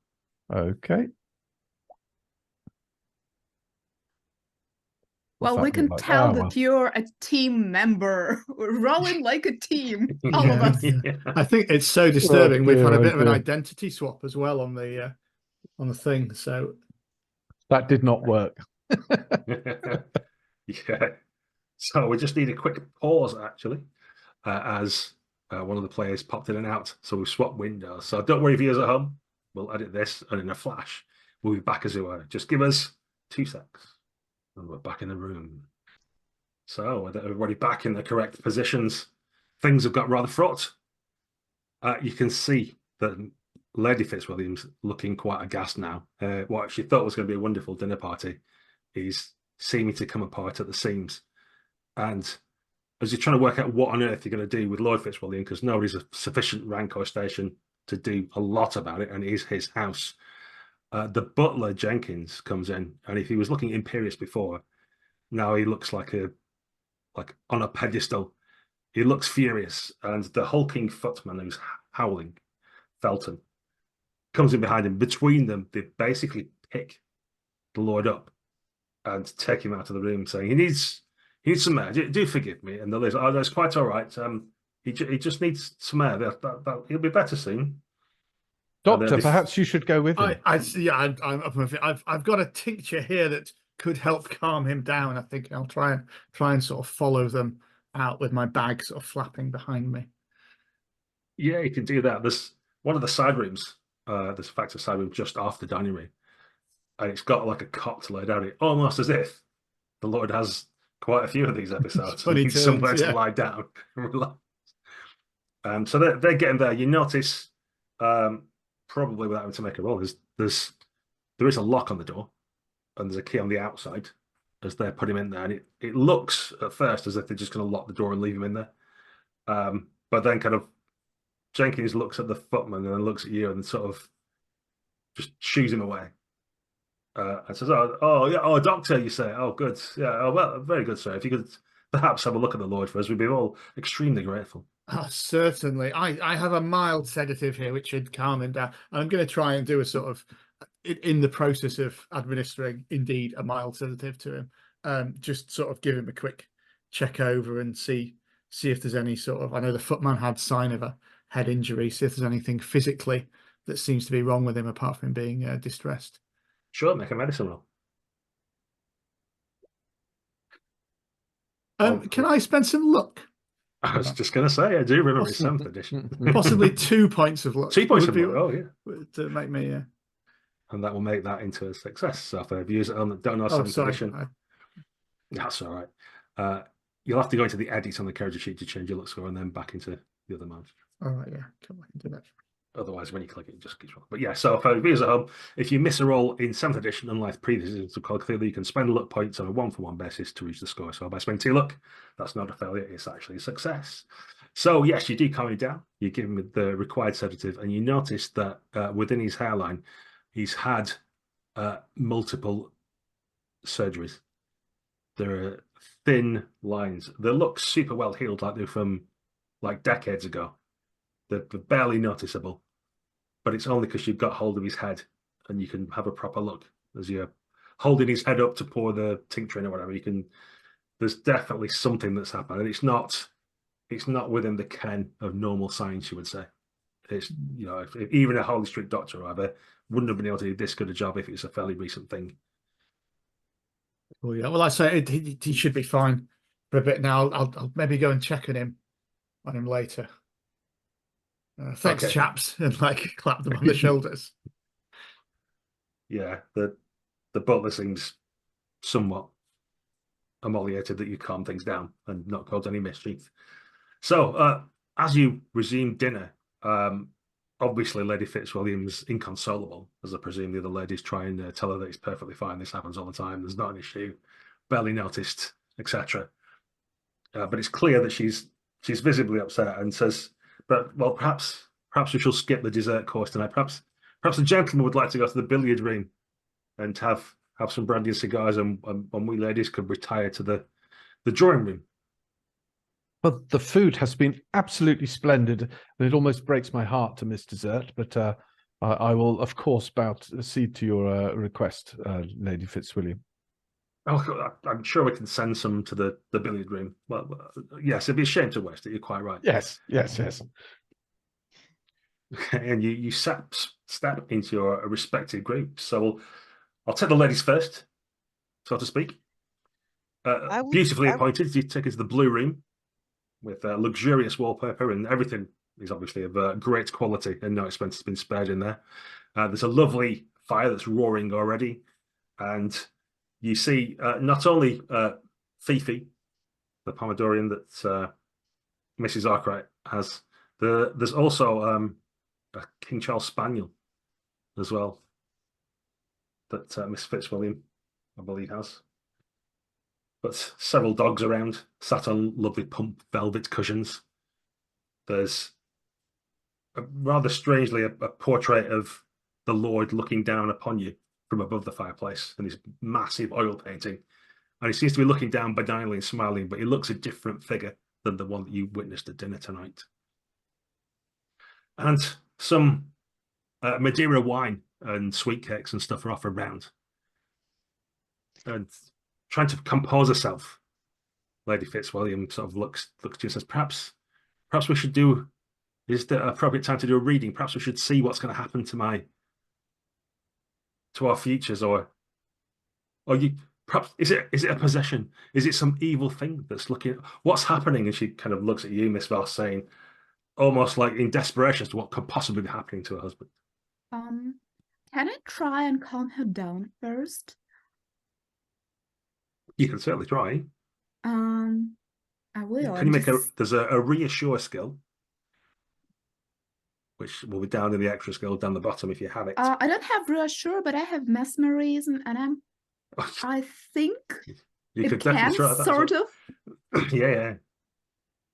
Okay. Well, we can tell that you're a team member. We're rolling like a team, all of us. Yeah. I think it's so disturbing. We've had a dear, bit of an dear. identity swap as well on the thing. So That did not work. Yeah. So we just need a quick pause, actually, as one of the players popped in and out. So we've swapped windows. So don't worry, viewers at home. We'll edit this, and in a flash, we'll be back as we were. Just give us 2 seconds, and we're back in the room. So with everybody back in the correct positions, things have got rather fraught. You can see that Lady Fitzwilliam's looking quite aghast now. What she thought was going to be a wonderful dinner party is seeming to come apart at the seams. And as you're trying to work out what on earth you're going to do with Lord Fitzwilliam, because nobody's of sufficient rank or station to do a lot about it, and it is his house, the butler Jenkins comes in, and if he was looking imperious before, now he looks like on a pedestal. He looks furious, and the hulking footman who's howling, Felton, comes in behind him. Between them, they basically pick the Lord up and take him out of the room, saying he needs some air. Do forgive me. And the Liz, that's quite all right. He just needs some air. He'll be better soon. Doctor, perhaps you should go with him. I'm up with it. I've got a tincture here that could help calm him down. I think I'll try and sort of follow them out with my bag sort of flapping behind me. Yeah, you can do that. There's one of the side rooms. There's a factor side room just off the dining room, and it's got like a cot to lay down. It almost as if the Lord has quite a few of these eepisodes. Funny Needs turns, somewhere yeah. to lie down and relax. So they're getting there. You notice, probably without having to make a roll, there is a lock on the door, and there's a key on the outside as they put him in there. And it looks at first as if they're just going to lock the door and leave him in there. But then kind of Jenkins looks at the footman and then looks at you and sort of just shoos him away. And says, oh, doctor, you say? Oh, good. Yeah, oh, well, very good, sir. If you could perhaps have a look at the Lord for us, we'd be all extremely grateful. Oh, certainly. I have a mild sedative here, which should calm him down. I'm going to try and do a sort of, in the process of administering, indeed, a mild sedative to him, just sort of give him a quick check over and see if there's any sort of, I know the footman had sign of a head injury, see if there's anything physically that seems to be wrong with him apart from being distressed. Sure, make a medicine roll. Can I spend some luck? I was just going to say, I do remember it's 7th edition. Possibly 2 points of luck. 2 points of luck, oh yeah. To make me, and that will make that into a success. So for viewers that don't know 7th edition, that's all right. You'll have to go into the edit on the character sheet to change your luck score and then back into the other mode. All right, yeah, come on, do that. Otherwise, when you click it just keeps rolling. But yeah, so for viewers at home, if you miss a roll in 7th edition, unlike previous editions of Call of Cthulhu, you can spend luck points on a 1-for-1 basis to reach the score. So by spending 2 luck, that's not a failure, it's actually a success. So yes, you do calm him down, you give him the required sedative, and you notice that within his hairline, he's had multiple surgeries. There are thin lines. They look super well healed, like they're from like decades ago. They're barely noticeable, but it's only because you've got hold of his head and you can have a proper look as you're holding his head up to pour the tincture in or whatever. There's definitely something that's happened, and it's not within the ken of normal science, you would say. It's, you know, if even a Holy Street doctor or whatever wouldn't have been able to do this good a job if it's a fairly recent thing. Well, yeah. Well, I say he should be fine for a bit now. I'll maybe go and check on him later. Thanks, Okay. chaps, and like clap them on the shoulders. Yeah, the butler seems somewhat emoliated that you calm things down and not cause any mischief. So as you resume dinner, obviously Lady Fitzwilliam's inconsolable, as I presume the other ladies try and tell her that it's perfectly fine, this happens all the time, there's not an issue, barely noticed, etc. But it's clear that she's visibly upset and says, but well, perhaps we shall skip the dessert course tonight. Perhaps the gentleman would like to go to the billiard room and have some brandy and cigars, and we ladies could retire to the drawing room. Well, the food has been absolutely splendid, and it almost breaks my heart to miss dessert. But I will, of course, accede to your request, Lady Fitzwilliam. Oh, I'm sure we can send some to the billiard room. Well, yes, it'd be a shame to waste it. You're quite right. Yes. Okay, and you step into your respective groups. So I'll take the ladies first, so to speak. Beautifully appointed. You take us to the blue room with luxurious wallpaper, and everything is obviously of great quality and no expense has been spared in there. There's a lovely fire that's roaring already, and you see not only Fifi, the Pomodorian that Mrs. Arkwright has, there's also a King Charles Spaniel as well that Miss Fitzwilliam, I believe, has. But several dogs around, sat on lovely pump velvet cushions. There's rather strangely a portrait of the Lord looking down upon you from above the fireplace in this massive oil painting. And he seems to be looking down benignly and smiling, but he looks a different figure than the one that you witnessed at dinner tonight. And some Madeira wine and sweet cakes and stuff are offered round. And trying to compose herself, Lady Fitzwilliam sort of looks to you and says, perhaps we should do Is the appropriate time to do a reading? Perhaps we should see what's going to happen to our futures, or you perhaps is it a possession? Is it some evil thing that's looking? What's happening? And she kind of looks at you, Miss Voss, saying, almost like in desperation as to what could possibly be happening to her husband. Can I try and calm her down first? You can certainly try. I will. Can you make there's a reassure skill, which will be down in the extra skill down the bottom if you have it. I don't have reassure, but I have mesmerism, and I think you it could definitely try that. sort of. Yeah.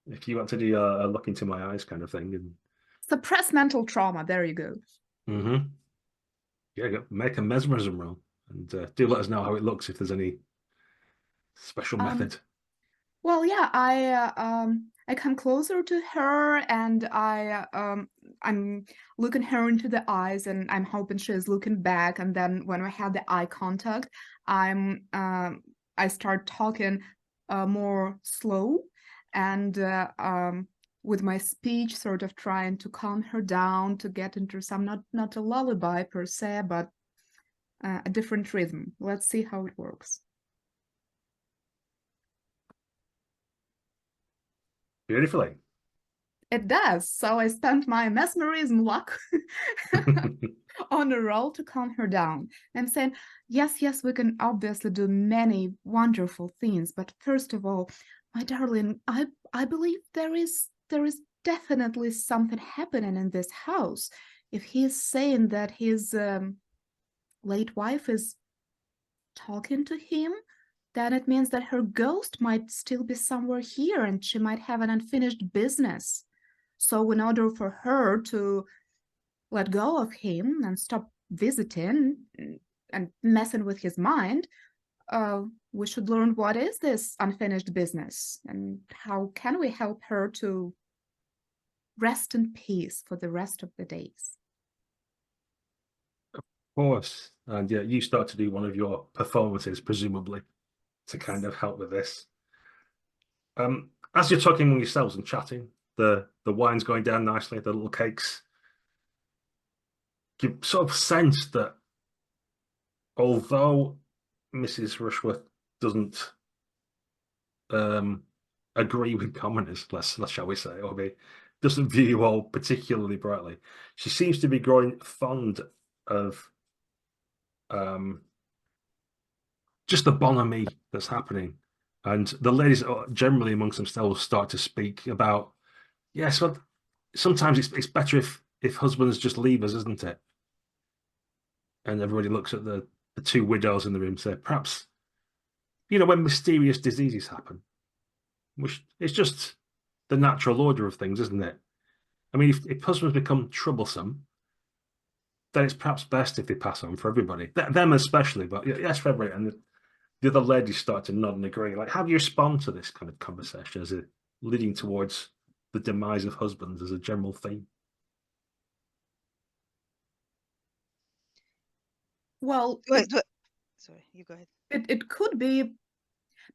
If you want to do a look into my eyes kind of thing. And suppress mental trauma. There you go. Mm-hmm. Yeah, make a mesmerism roll, and do let us know how it looks if there's any special method. Well, yeah, I come closer to her, and I'm looking her into the eyes, and I'm hoping she's looking back. And then when we have the eye contact, I start talking more slow, and with my speech, sort of trying to calm her down, to get into some not a lullaby per se, but a different rhythm. Let's see how it works. Beautifully. It does. So I spent my mesmerism luck on a roll to calm her down. I'm saying, yes, we can obviously do many wonderful things, but first of all, my darling, I believe there is definitely something happening in this house. If he's saying that his late wife is talking to him, then it means that her ghost might still be somewhere here, and she might have an unfinished business. So in order for her to let go of him and stop visiting and messing with his mind, we should learn what is this unfinished business, and how can we help her to rest in peace for the rest of the days. Of course. And yeah, you start to do one of your performances, presumably, to kind of help with this. As you're talking among yourselves and chatting, the wine's going down nicely, the little cakes. You sort of sense that although Mrs. Rushworth doesn't agree with commoners, let's shall we say, or doesn't view you all particularly brightly, she seems to be growing fond of just the bonhomie that's happening. And the ladies generally amongst themselves start to speak about, yes, well, sometimes it's better if husbands just leave us, isn't it? And everybody looks at the two widows in the room, say, perhaps, when mysterious diseases happen, which it's just the natural order of things, isn't it? I mean, if husbands become troublesome, then it's perhaps best if they pass on for everybody, them especially, but yes, for everybody. And the other ladies start to nod and agree. Like, how do you respond to this kind of conversation as it leading towards the demise of husbands as a general theme? Well, sorry, you go ahead. It could be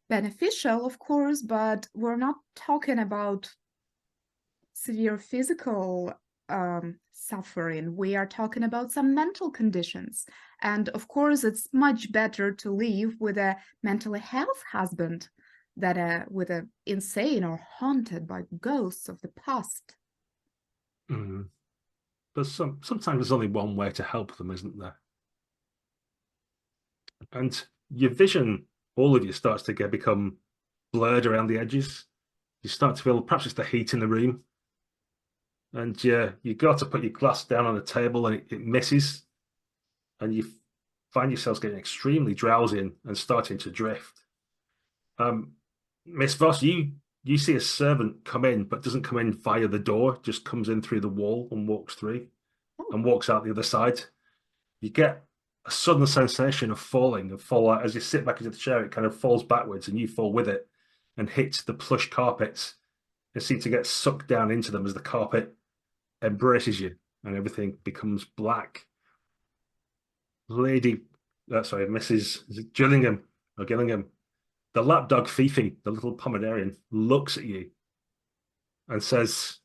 beneficial, of course, but we're not talking about severe physical suffering. We are talking about some mental conditions. And of course, it's much better to live with a mentally healthy husband than with an insane or haunted by ghosts of the past. Mm. But sometimes there's only one way to help them, isn't there? And your vision, all of you, starts to become blurred around the edges. You start to feel perhaps it's the heat in the room. And you got to put your glass down on the table and it misses. And you find yourselves getting extremely drowsy and starting to drift. Miss Voss, you see a servant come in, but doesn't come in via the door, just comes in through the wall and walks through and walks out the other side. You get a sudden sensation of fall out. As you sit back into the chair, it kind of falls backwards and you fall with it and hits the plush carpets and seem to get sucked down into them as the carpet embraces you and everything becomes black. Mrs. Gillingham, the lapdog Fifi, the little Pomeranian, looks at you and says,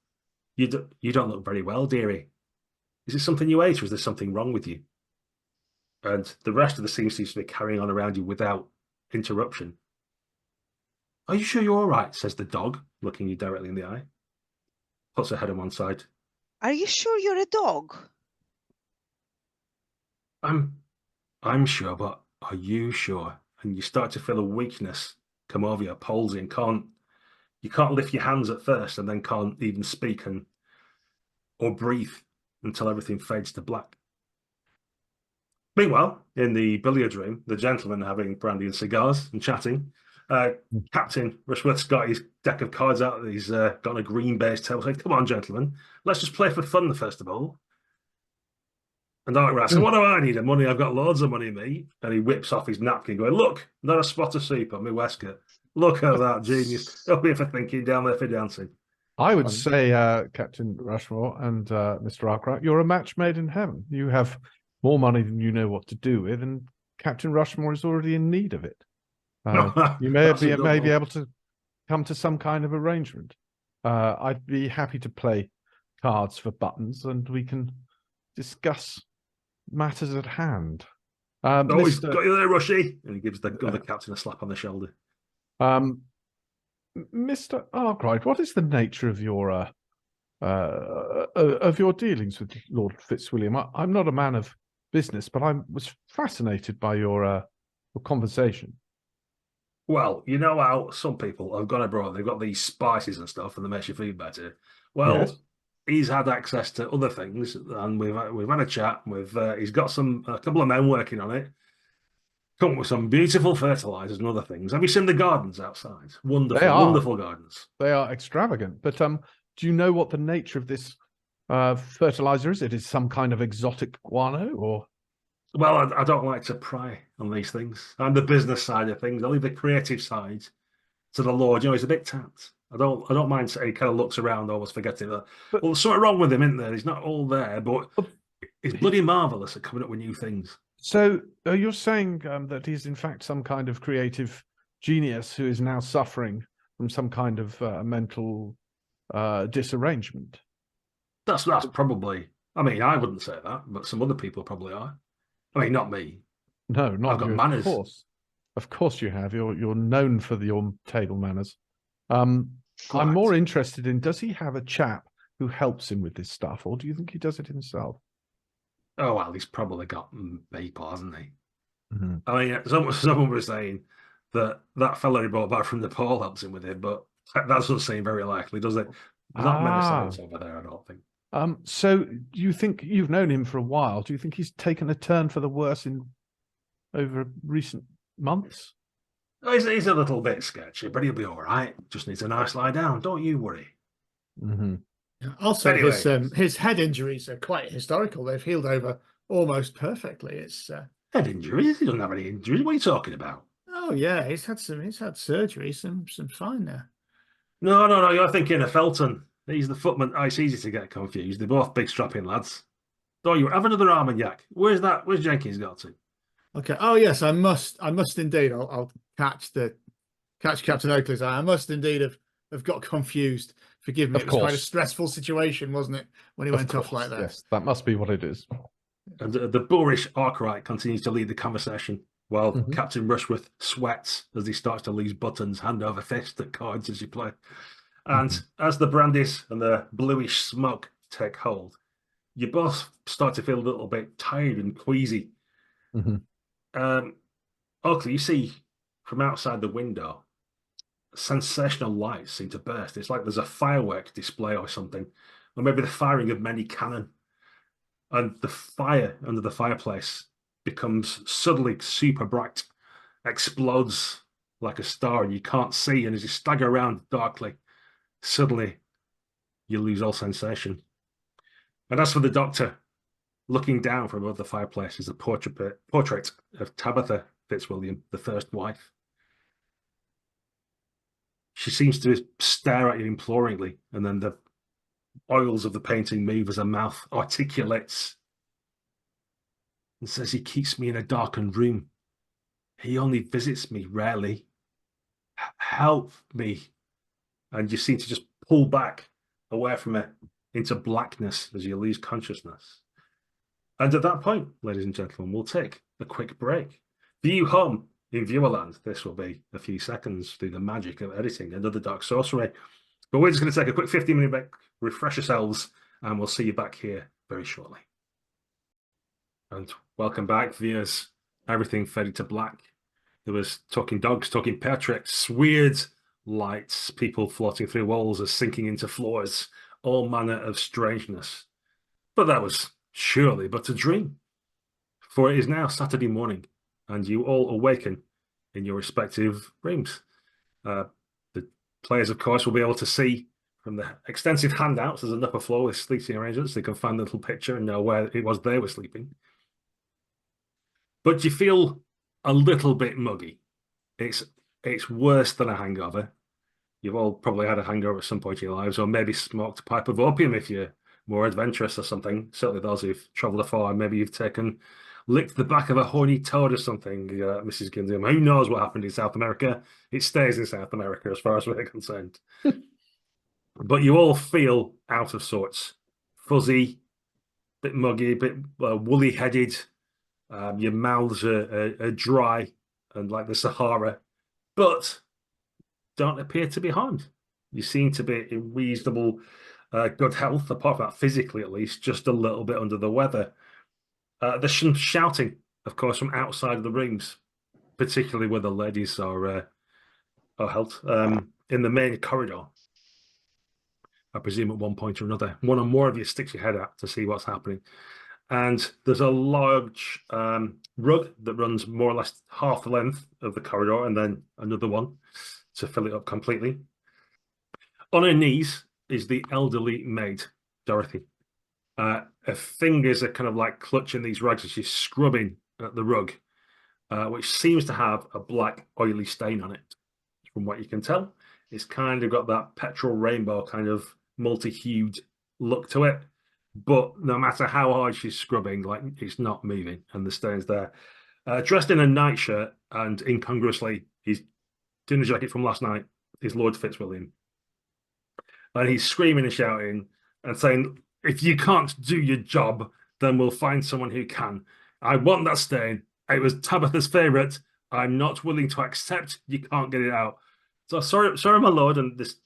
You don't look very well, dearie. Is it something you ate, or is there something wrong with you? And the rest of the scene seems to be carrying on around you without interruption. Are you sure you're all right? Says the dog, looking you directly in the eye. Puts her head on one side. Are you sure you're a dog? I'm sure, but are you sure? And you start to feel a weakness come over you, a palsy, and you can't lift your hands at first, and then can't even speak or breathe until everything fades to black. Meanwhile, in the billiards room, the gentlemen having brandy and cigars and chatting. Captain Rushworth's got his deck of cards out. He's got a green base table. Saying, "Come on, gentlemen, let's just play for fun first of all." And Dark said, "What do I need? Money? I've got loads of money, mate." And he whips off his napkin, going, "Look, not a spot of soup on my waistcoat. Look at that genius. Up here for thinking, down there for dancing." I would say, Captain Rushmore and Mr. Arkwright, you're a match made in heaven. You have more money than you know what to do with, and Captain Rushmore is already in need of it. You may be able to come to some kind of arrangement. I'd be happy to play cards for buttons, and we can discuss matters at hand. He's got you there, Rushy. And he gives the other captain a slap on the shoulder. Mr. Arkwright, what is the nature of your dealings with Lord Fitzwilliam? I'm not a man of business, but I was fascinated by your conversation. Well, you know how some people have gone abroad, they've got these spices and stuff, and they make you feel better. Well, yes. He's had access to other things, and we've had a chat. He's got a couple of men working on it. Come up with some beautiful fertilizers and other things. Have you seen the gardens outside? Wonderful, wonderful gardens. They are extravagant. But do you know what the nature of this fertilizer is? It is some kind of exotic guano, or? Well, I don't like to pry on these things. I'm the business side of things. I leave the creative side to the Lord. You know, he's a bit tapped. I don't mind saying he kind of looks around, always forgetting that. Well, there's something wrong with him, isn't there? He's not all there, but he's bloody marvelous at coming up with new things. So you're saying that he's in fact some kind of creative genius who is now suffering from some kind of mental disarrangement? That's probably. I mean, I wouldn't say that, but some other people probably are. I mean, not me. No, not I've got you. manners. Of course you have. You're known for your table manners. I'm more interested in, does he have a chap who helps him with this stuff, or do you think he does it himself? Oh, well, he's probably got people, hasn't he? Mm-hmm. I mean, someone was saying that fella he brought back from Nepal helps him with it, but that doesn't seem very likely, does it? There's not many signs over there, I don't think. So do you think, you've known him for a while, do you think he's taken a turn for the worse over recent months? He's a little bit sketchy, but he'll be all right. Just needs a nice lie down. Don't you worry. Mm-hmm. Also, Anyway. his head injuries are quite historical. They've healed over almost perfectly. It's head injuries? He doesn't have any injuries. What are you talking about? Oh yeah, he's had surgery, some fine there. No. You're thinking of Felton. He's the footman. Oh, it's easy to get confused. They're both big strapping lads. Don't you have another Armagnac? Where's Jenkins got to? Okay. Oh yes, I must indeed. I'll catch Captain Oakley's eye. I must indeed have got confused. Forgive me. It was quite a stressful situation, wasn't it, when he went off like that? Yes, that must be what it is. And the boorish Arkwright continues to lead the conversation while Captain Rushworth sweats as he starts to lose buttons hand over fist at cards as you play. And as the brandies and the bluish smoke take hold, you both start to feel a little bit tired and queasy. Oakley, you see from outside the window, sensational lights seem to burst. It's like there's a firework display or something, or maybe the firing of many cannon. And the fire under the fireplace becomes suddenly super bright, explodes like a star, and you can't see. And as you stagger around darkly, suddenly you lose all sensation. And as for the doctor, looking down from above the fireplace is a portrait of Tabitha Fitzwilliam, the first wife. She seems to stare at you imploringly, and then the oils of the painting move as her mouth articulates and says, "He keeps me in a darkened room. He only visits me rarely. Help me." And you seem to just pull back away from her into blackness as you lose consciousness. And at that point, ladies and gentlemen, we'll take a quick break. For you home in Viewerland, this will be a few seconds through the magic of editing and other dark sorcery. But we're just going to take a quick 15-minute break, refresh ourselves, and we'll see you back here very shortly. And welcome back, viewers. Everything faded to black. There was talking dogs, talking pear tricks, weird lights, people floating through walls or sinking into floors, all manner of strangeness. But that was surely but a dream. For it is now Saturday morning, and you all awaken in your respective rooms. The players, of course, will be able to see from the extensive handouts there's an upper floor with sleeping arrangements. They can find the little picture and know where it was they were sleeping. But you feel a little bit muggy. It's worse than a hangover. You've all probably had a hangover at some point in your lives, or maybe smoked a pipe of opium if you're more adventurous or something. Certainly those who've travelled afar, maybe you've licked the back of a horny toad or something, Mrs. Gillingham. Who knows what happened in South America? It stays in South America as far as we're concerned. But you all feel out of sorts. Fuzzy, bit muggy, bit woolly-headed. Your mouths are dry and like the Sahara, but don't appear to be harmed. You seem to be in reasonable good health, apart from that physically at least, just a little bit under the weather. There's some shouting, of course, from outside of the rooms, particularly where the ladies are held, in the main corridor. I presume at one point or another, one or more of you sticks your head out to see what's happening. And there's a large rug that runs more or less half the length of the corridor, and then another one to fill it up completely. On her knees is the elderly maid, Dorothy. Her fingers are kind of like clutching these rugs as she's scrubbing at the rug, which seems to have a black oily stain on it. From what you can tell, it's kind of got that petrol rainbow kind of multi-hued look to it. But no matter how hard she's scrubbing, like, it's not moving, and the stain's there. Dressed in a nightshirt and incongruously, his dinner jacket from last night is Lord Fitzwilliam. And he's screaming and shouting and saying, if you can't do your job, then we'll find someone who can. I want that stain. It was Tabitha's favourite. I'm not willing to accept you can't get it out. So sorry, my lord. And this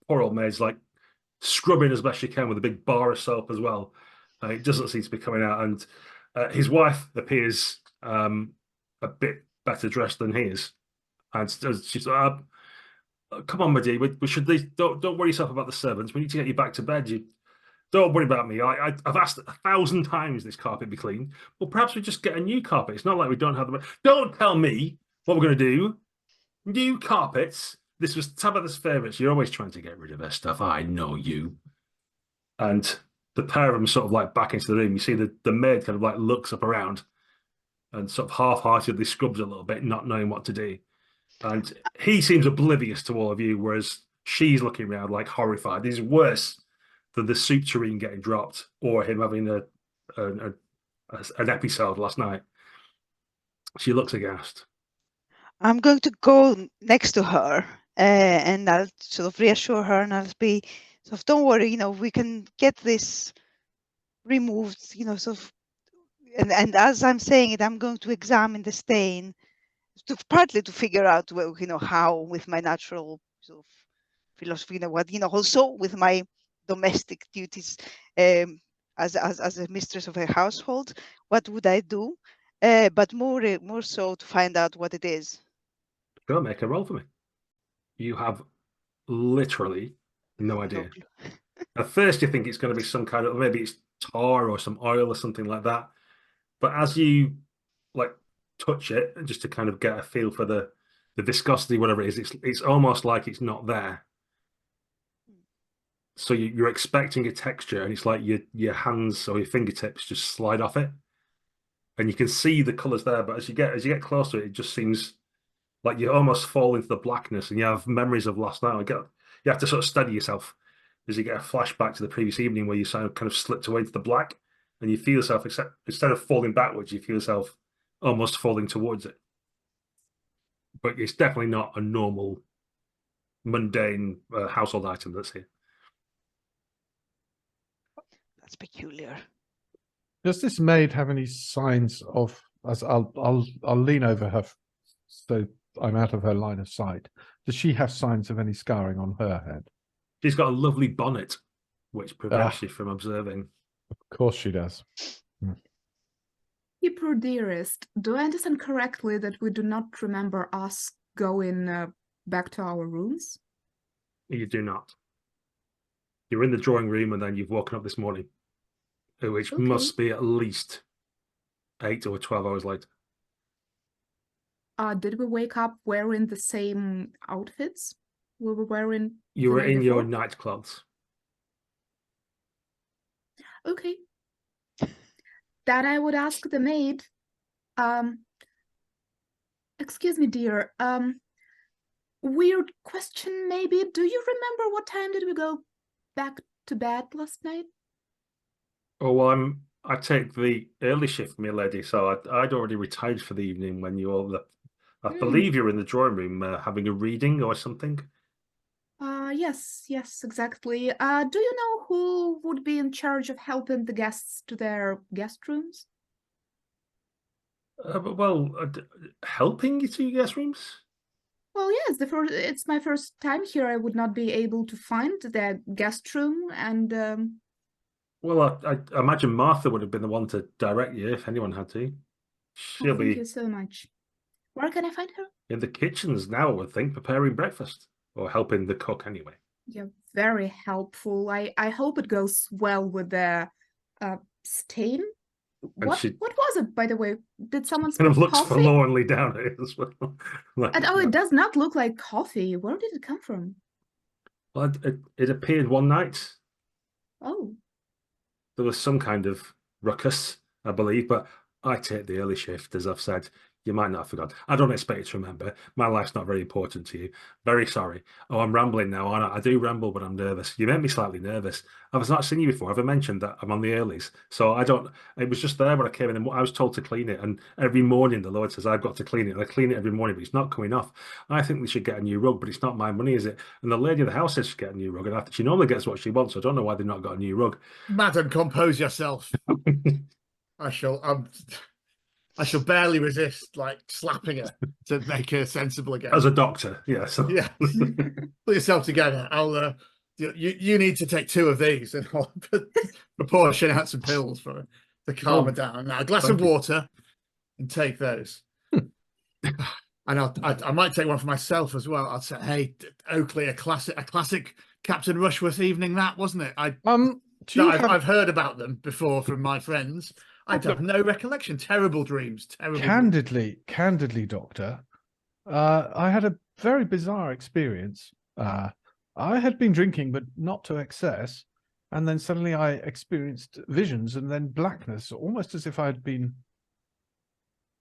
poor old maid's like scrubbing as best she can with a big bar of soap as well. It doesn't seem to be coming out. And his wife appears a bit better dressed than he is. And she's like, come on, my dear, we should don't worry yourself about the servants. We need to get you back to bed. You don't worry about me. I've asked 1,000 times this carpet be cleaned. Well, perhaps we just get a new carpet. It's not like we don't have the. Don't tell me what we're going to do. New carpets. This was Tabitha's favourites. You're always trying to get rid of her stuff. I know you. And the pair of them sort of like back into the room. You see the maid kind of like looks up around and sort of half-heartedly scrubs a little bit, not knowing what to do. And he seems oblivious to all of you, whereas she's looking around like horrified. This is worse than the soup tureen getting dropped or him having an episode last night. She looks aghast. I'm going to go next to her and I'll sort of reassure her, and I'll be sort of, don't worry, we can get this removed, sort of. And as I'm saying it, I'm going to examine the stain partly to figure out, how with my natural sort of philosophy, also with my domestic duties as a mistress of a household, what would I do? But more so to find out what it is. Go make a roll for me. You have literally no idea. At first, you think it's going to be some kind of, maybe it's tar or some oil or something like that. But as you touch it, just to kind of get a feel for the viscosity, whatever it is, it's almost like it's not there. So you're expecting a texture, and it's like your hands or your fingertips just slide off it, and you can see the colours there. But as you get closer, it just seems like you almost fall into the blackness, and you have memories of last night. You have to sort of steady yourself as you get a flashback to the previous evening where you kind of slipped away to the black, and you feel yourself, instead of falling backwards, you feel yourself almost falling towards it. But it's definitely not a normal, mundane household item that's here. That's peculiar. Does this maid have any signs of? As I'll lean over her, so I'm out of her line of sight. Does she have signs of any scarring on her head? She's got a lovely bonnet, which prevents you from observing. Of course she does. Keeper dearest, do I understand correctly that we do not remember us going back to our rooms? You do not. You're in the drawing room, and then you've woken up this morning, which Okay. must be at least 8 or 12 hours later. Did we wake up wearing the same outfits we were wearing? You the were night in your before? night clothes. Okay. Then I would ask the maid, excuse me, dear, weird question maybe. Do you remember what time did we go back to bed last night? Oh, well, I take the early shift, my lady, so I'd already retired for the evening when you all left. I believe you're in the drawing room having a reading or something. Yes, exactly. Do you know who would be in charge of helping the guests to their guest rooms? Helping you to your guest rooms? Well, yes, it's my first time here. I would not be able to find their guest room, and Well, I imagine Martha would have been the one to direct you if anyone had to. She'll thank be you so much. Where can I find her? in the kitchens now, I would think, preparing breakfast or helping the cook anyway. You're very helpful. I hope it goes well with the stain. What was it, by the way? Did someone Kind spill of looks coffee? forlornly down at it as well. And it does not look like coffee. Where did it come from? Well, it appeared one night. Oh. There was some kind of ruckus, I believe, but I take the early shift, as I've said. You might not have forgotten. I don't expect you to remember. My life's not very important to you. Very sorry. Oh, I'm rambling now, aren't I? I do ramble, but I'm nervous. You make me slightly nervous. I've not seen you before. Have I mentioned that I'm on the earlies? So I don't. It was just there when I came in, and I was told to clean it. And every morning the Lord says I've got to clean it. And I clean it every morning, but it's not coming off. I think we should get a new rug, but it's not my money, is it? And the lady of the house says she get a new rug, and she normally gets what she wants. So I don't know why they've not got a new rug. Madam, compose yourself. I shall barely resist, like slapping her to make her sensible again. As a doctor, yeah. So. Yeah, put yourself together. I'll. You need to take 2 of these, and I'll proportion out some pills for her to calm her down. Now, a glass of water, and take those. And I might take one for myself as well. I'd say, hey, Oakley, a classic Captain Rushworth evening, that wasn't it? I've heard about them before from my friends. I have no recollection. Terrible dreams. Terrible. Candidly, Doctor, I had a very bizarre experience. I had been drinking, but not to excess, and then suddenly I experienced visions and then blackness, almost as if I had been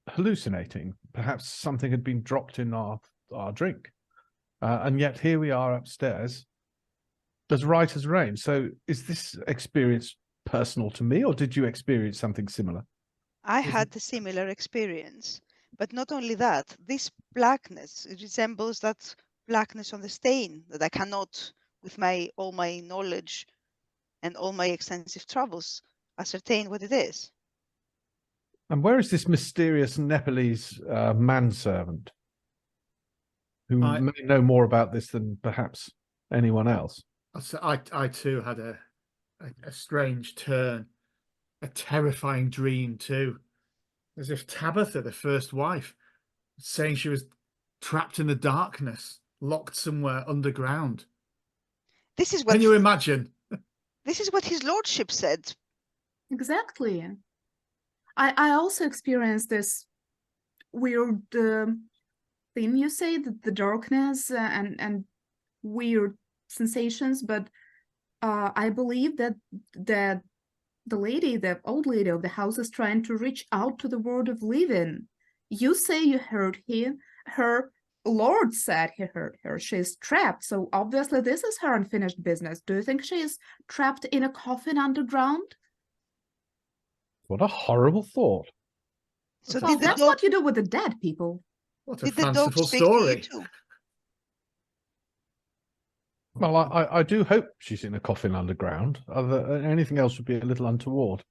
hallucinating. Perhaps something had been dropped in our drink, and yet here we are upstairs, as right as rain. So, is this experience personal to me, or did you experience something similar? I had a similar experience, but not only that, this blackness, it resembles that blackness on the stain that I cannot, with all my knowledge and all my extensive travels, ascertain what it is. And where is this mysterious Nepalese manservant who may know more about this than perhaps anyone else? I too had a strange turn, a terrifying dream too, as if Tabitha, the first wife, saying she was trapped in the darkness, locked somewhere underground. This is what. Can you imagine? This is what his lordship said. Exactly. I also experienced this weird thing you say, the darkness and weird sensations, but I believe that the old lady of the house is trying to reach out to the world of living. You say you heard her Lord said he heard her. She's trapped, so obviously this is her unfinished business. Do you think she is trapped in a coffin underground? What a horrible thought. So well, that's what you do with the dead people. What a fanciful story. Well, I do hope she's in a coffin underground. Anything else would be a little untoward.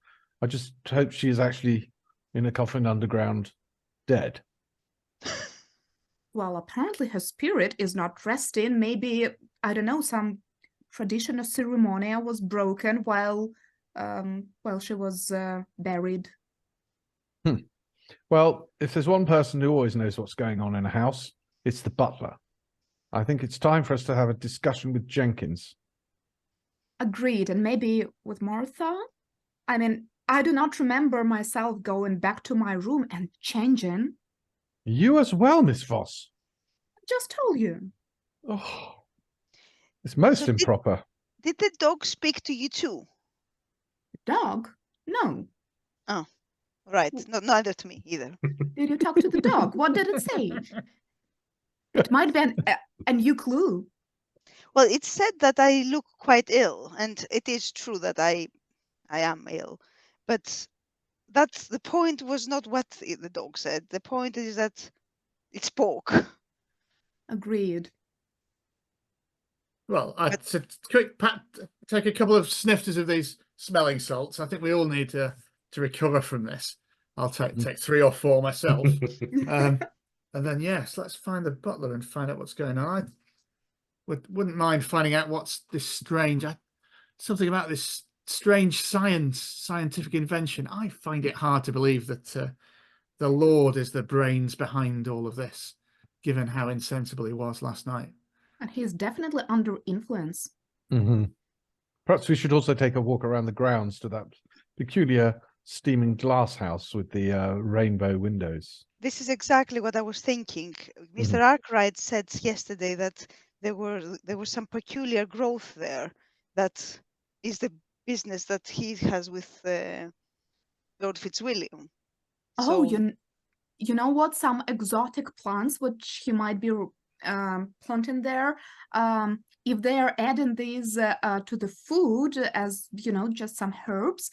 I just hope she is actually in a coffin underground, dead. Well, apparently her spirit is not resting. Maybe, I don't know, some traditional ceremony was broken while she was buried. Well, if there's one person who always knows what's going on in a house, it's the butler. I think it's time for us to have a discussion with Jenkins. Agreed, and maybe with Martha? I mean, I do not remember myself going back to my room and changing. You as well, Miss Voss. I just told you. Oh, it's most So improper. Did the dog speak to you too? Dog? No. Right. No, neither to me either. Did you talk to the dog? What did it say? It might be a new clue. Well, it said that I look quite ill, and it is true that I am ill. But that's the point was not what the dog said. The point is that it spoke. Agreed. Well, take a couple of snifters of these smelling salts. I think we all need to recover from this. I'll take 3 or 4 myself. And then, yes, let's find the butler and find out what's going on. I wouldn't mind finding out what's this strange, something about this strange scientific invention. I find it hard to believe that the Lord is the brains behind all of this, given how insensible he was last night. And he's definitely under influence. Mm-hmm. Perhaps we should also take a walk around the grounds to that peculiar steaming glass house with the rainbow windows. This is exactly what I was thinking. Mr. Arkwright said yesterday that there was some peculiar growth there. That is the business that he has with Lord Fitzwilliam. Oh, So, you know what? Some exotic plants which he might be planting there. If they are adding these to the food as, just some herbs,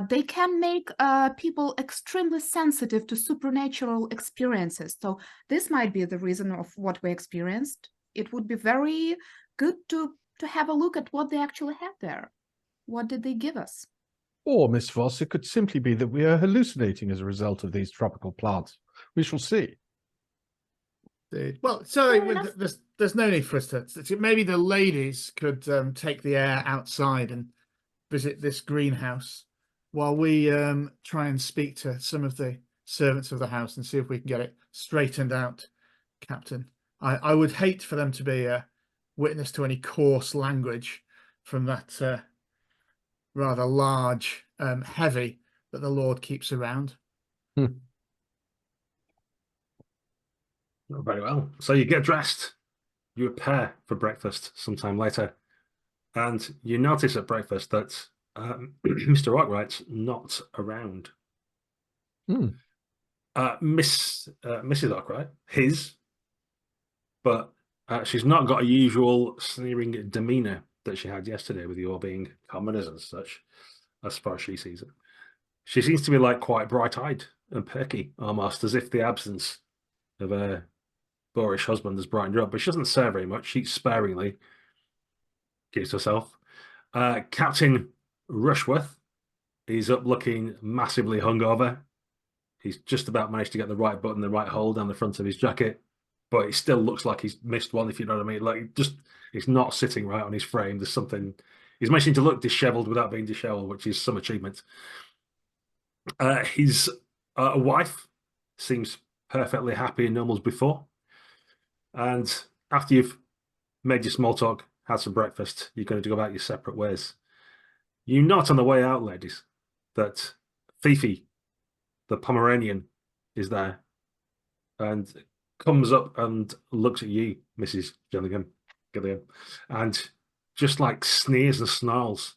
they can make people extremely sensitive to supernatural experiences. So this might be the reason of what we experienced. It would be very good to have a look at what they actually had there. What did they give us? Or, Miss Voss, it could simply be that we are hallucinating as a result of these tropical plants. We shall see. Well, sorry, there's no need for us to. Maybe the ladies could take the air outside and visit this greenhouse while we try and speak to some of the servants of the house and see if we can get it straightened out, Captain. I would hate for them to be a witness to any coarse language from that rather large heavy that the Lord keeps around. Very well. So you get dressed, you prepare for breakfast sometime later, and you notice at breakfast that Mr. Arkwright's not around. Mrs. Arkwright, but she's not got a usual sneering demeanour that she had yesterday with you all being commoners and such, as far as she sees it. She seems to be like quite bright-eyed and perky, almost as if the absence of a boorish husband has brightened her up, but she doesn't say very much. She eats sparingly, keeps herself. Captain Rushworth is up looking massively hungover. He's just about managed to get the right button, the right hole down the front of his jacket, but it still looks like he's missed one, if you know what I mean. Like, just it's not sitting right on his frame. There's something. He's managing to look dishevelled without being dishevelled, which is some achievement. His wife seems perfectly happy and normal as before. And after you've made your small talk, had some breakfast, you're going to go about your separate ways. You note on the way out, ladies, that Fifi, the Pomeranian, is there and comes up and looks at you, Mrs. Gillingham, and just like sneers and snarls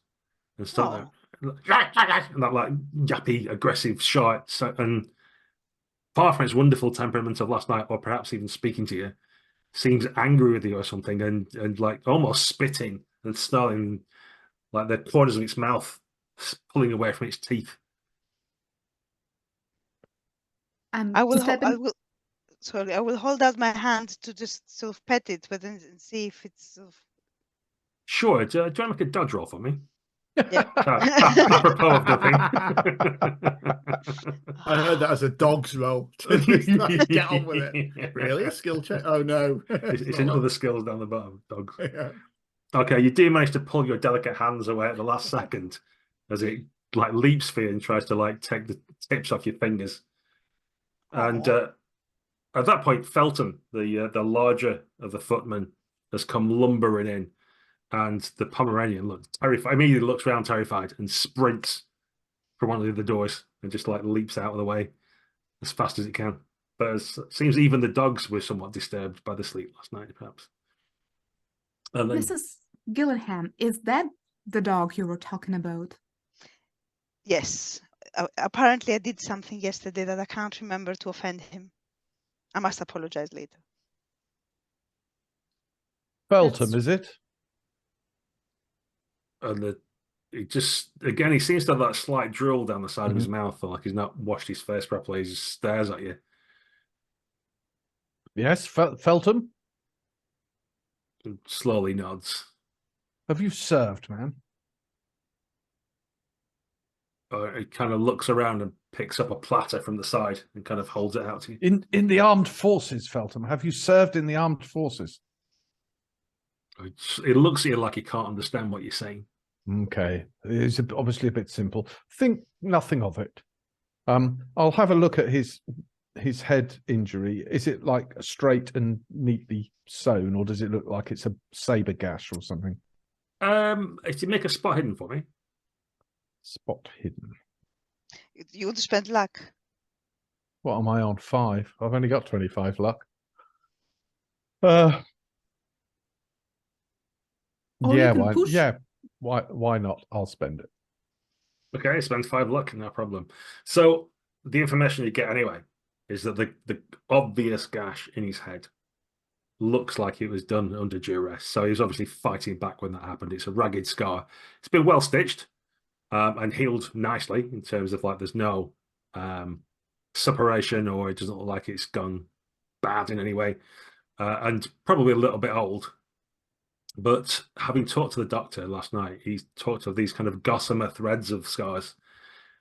and stuff. And that like yappy, aggressive shite. So, and apart from its wonderful temperament of last night, or perhaps even speaking to you, seems angry with you or something, and like almost spitting and snarling, like the corners of its mouth pulling away from its teeth. I will hold out my hand to just sort of pet it, but then see if it's sort of Sure. Do you want to make a dodge roll for me? Yeah. Apropos of nothing. I heard that as a dog's roll. Like, get on with it. Really? A skill check? Oh no. It's in other skills down the bottom, dogs. Yeah. Okay, you do manage to pull your delicate hands away at the last second as it like leaps for you and tries to like take the tips off your fingers. And at that point, Felton, the larger of the footmen, has come lumbering in, and the Pomeranian looks terrified. Immediately looks around terrified and sprints from one of the other doors and just like leaps out of the way as fast as it can. But it seems even the dogs were somewhat disturbed by the sleep last night, perhaps. And then, Mrs. Gillingham, is that the dog you were talking about? Yes. Apparently, I did something yesterday that I can't remember to offend him. I must apologize later. Feltham, That's- is it? and he seems to have that slight drool down the side of his mouth, like he's not washed his face properly. He just stares at you. Yes, Feltham. And slowly nods. Have you served, man? He kind of looks around and picks up a platter from the side and kind of holds it out to you. In the armed forces, Feltham. Have you served in the armed forces? It looks at you like he can't understand what you're saying. Okay, it's obviously a bit simple. Think nothing of it. I'll have a look at his head injury. Is it like straight and neatly sewn, or does it look like it's a saber gash or something? If you make a spot hidden for me. Spot hidden. You would spend luck. What am I on? 5. I've only got 25 luck. Or you Yeah, can push. why not? I'll spend it. Okay, spend 5 luck, no problem. So the information you get anyway is that the obvious gash in his head looks like it was done under duress. So he was obviously fighting back when that happened. It's a ragged scar. It's been well stitched and healed nicely in terms of like there's no suppuration, or it doesn't look like it's gone bad in any way, and probably a little bit old. But having talked to the doctor last night, he's talked of these kind of gossamer threads of scars,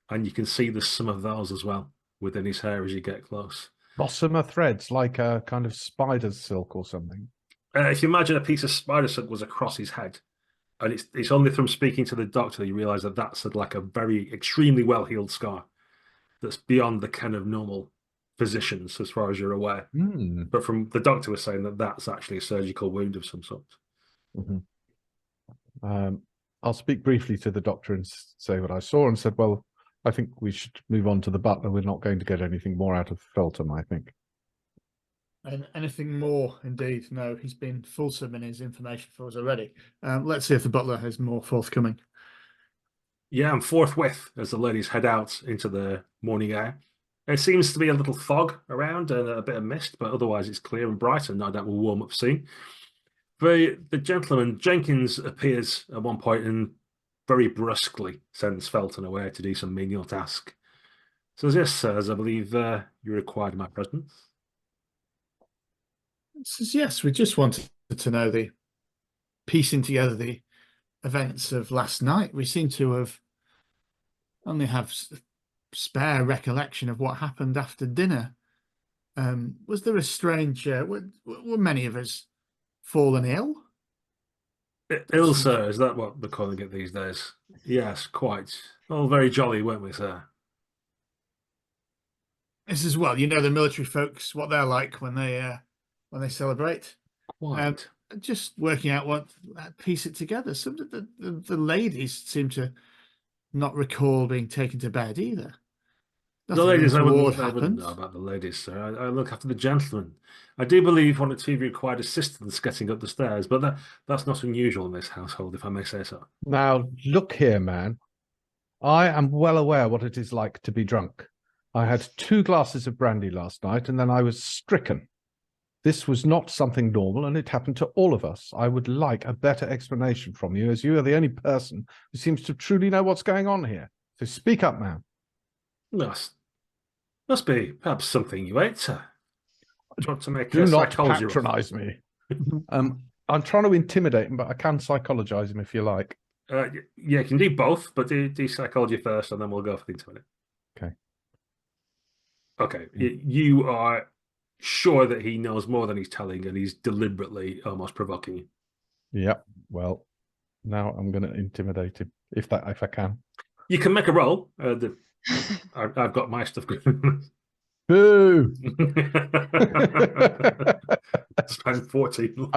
and you can see there's some of those as well within his hair as you get close. Gossamer threads, like a kind of spider's silk or something. If you imagine a piece of spider silk was across his head, and it's only from speaking to the doctor that you realise that that's like a very extremely well-healed scar that's beyond the kind of normal physicians as far as you're aware. But from the doctor was saying that that's actually a surgical wound of some sort. I'll speak briefly to the doctor and say what I saw, and said, well, I think we should move on to the butler. We're not going to get anything more out of Feltham, I think. And anything more, indeed. No, he's been fulsome in his information for us already. Let's see if the butler has more forthcoming. Yeah, and forthwith, as the ladies head out into the morning air, there seems to be a little fog around and a bit of mist, but otherwise it's clear and bright, and no doubt will warm up soon. The gentleman, Jenkins, appears at one point and very brusquely sends Felton away to do some menial task. So yes, sirs, I believe you required my presence. Says, yes, we just wanted to know the piecing together the events of last night. We seem to have only have spare recollection of what happened after dinner. Was there a strange? Were many of us fallen ill? Ill, sir, is that what they're calling it these days? Yes, quite. All very jolly, weren't we, sir? This is, well, you know, the military folks, what they're like when they celebrate. Quite. Just working out what piece it together. Some of the ladies seem to not recall being taken to bed either. The ladies, I wouldn't happened. know about the ladies, sir. I look after the gentlemen. I do believe one or two of you required assistance getting up the stairs, but that's not unusual in this household, if I may say so. Now, look here, man. I am well aware what it is like to be drunk. I had 2 glasses of brandy last night, and then I was stricken. This was not something normal, and it happened to all of us. I would like a better explanation from you, as you are the only person who seems to truly know what's going on here. So speak up, man. Must be perhaps something you ate, sir. Do you want to make Do a not psychology roll? patronize me. I'm trying to intimidate him, but I can psychologize him if you like. Yeah, you can do both, but do psychology first, and then we'll go for the intimidate. Okay. Okay. Yeah. You are sure that he knows more than he's telling, and he's deliberately almost provoking you. Yep. Well, now I'm going to intimidate him if I can. You can make a roll. I've got my stuff. Boo! Spend 14.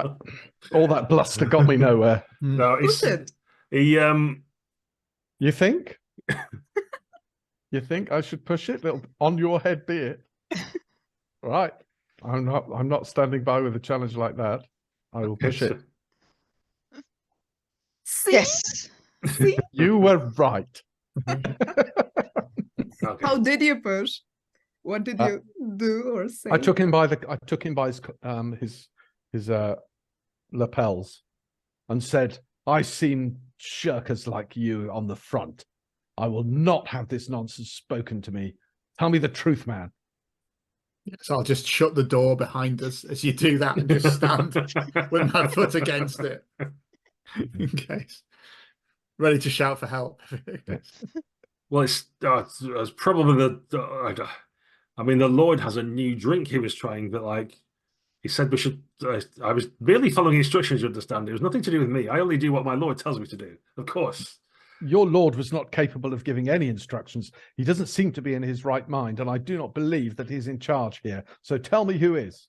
All that bluster got me nowhere. No, Push it. he You think? You think I should push it? Little on your head be it. Right. I'm not standing by with a challenge like that. I will push it. See? Yes. See? You were right. Okay. How did you push? What did you do or say? I took him by his lapels and said, "I seen shirkers like you on the front. I will not have this nonsense spoken to me. Tell me the truth, man." So I'll just shut the door behind us as you do that and just stand with my foot against it in case. Ready to shout for help. Well, it's probably I mean, the Lord has a new drink he was trying, but like he said, we should. I was merely following instructions. You understand? It was nothing to do with me. I only do what my Lord tells me to do. Of course. Your lord was not capable of giving any instructions. He doesn't seem to be in his right mind, and I do not believe that he's in charge here. So tell me who is.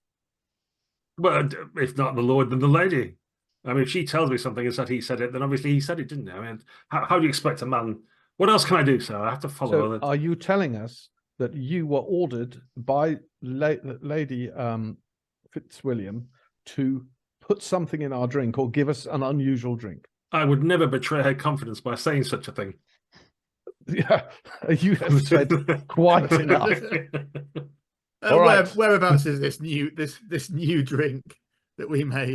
Well, if not the Lord, then the lady. I mean, if she tells me something and said he said it, then obviously he said it, didn't he? I mean, how do you expect a man? What else can I do, sir? I have to follow. So are you telling us that you were ordered by Lady Fitzwilliam to put something in our drink or give us an unusual drink? I would never betray her confidence by saying such a thing. Yeah, you have said quite enough. All right. Whereabouts is this new drink that we may?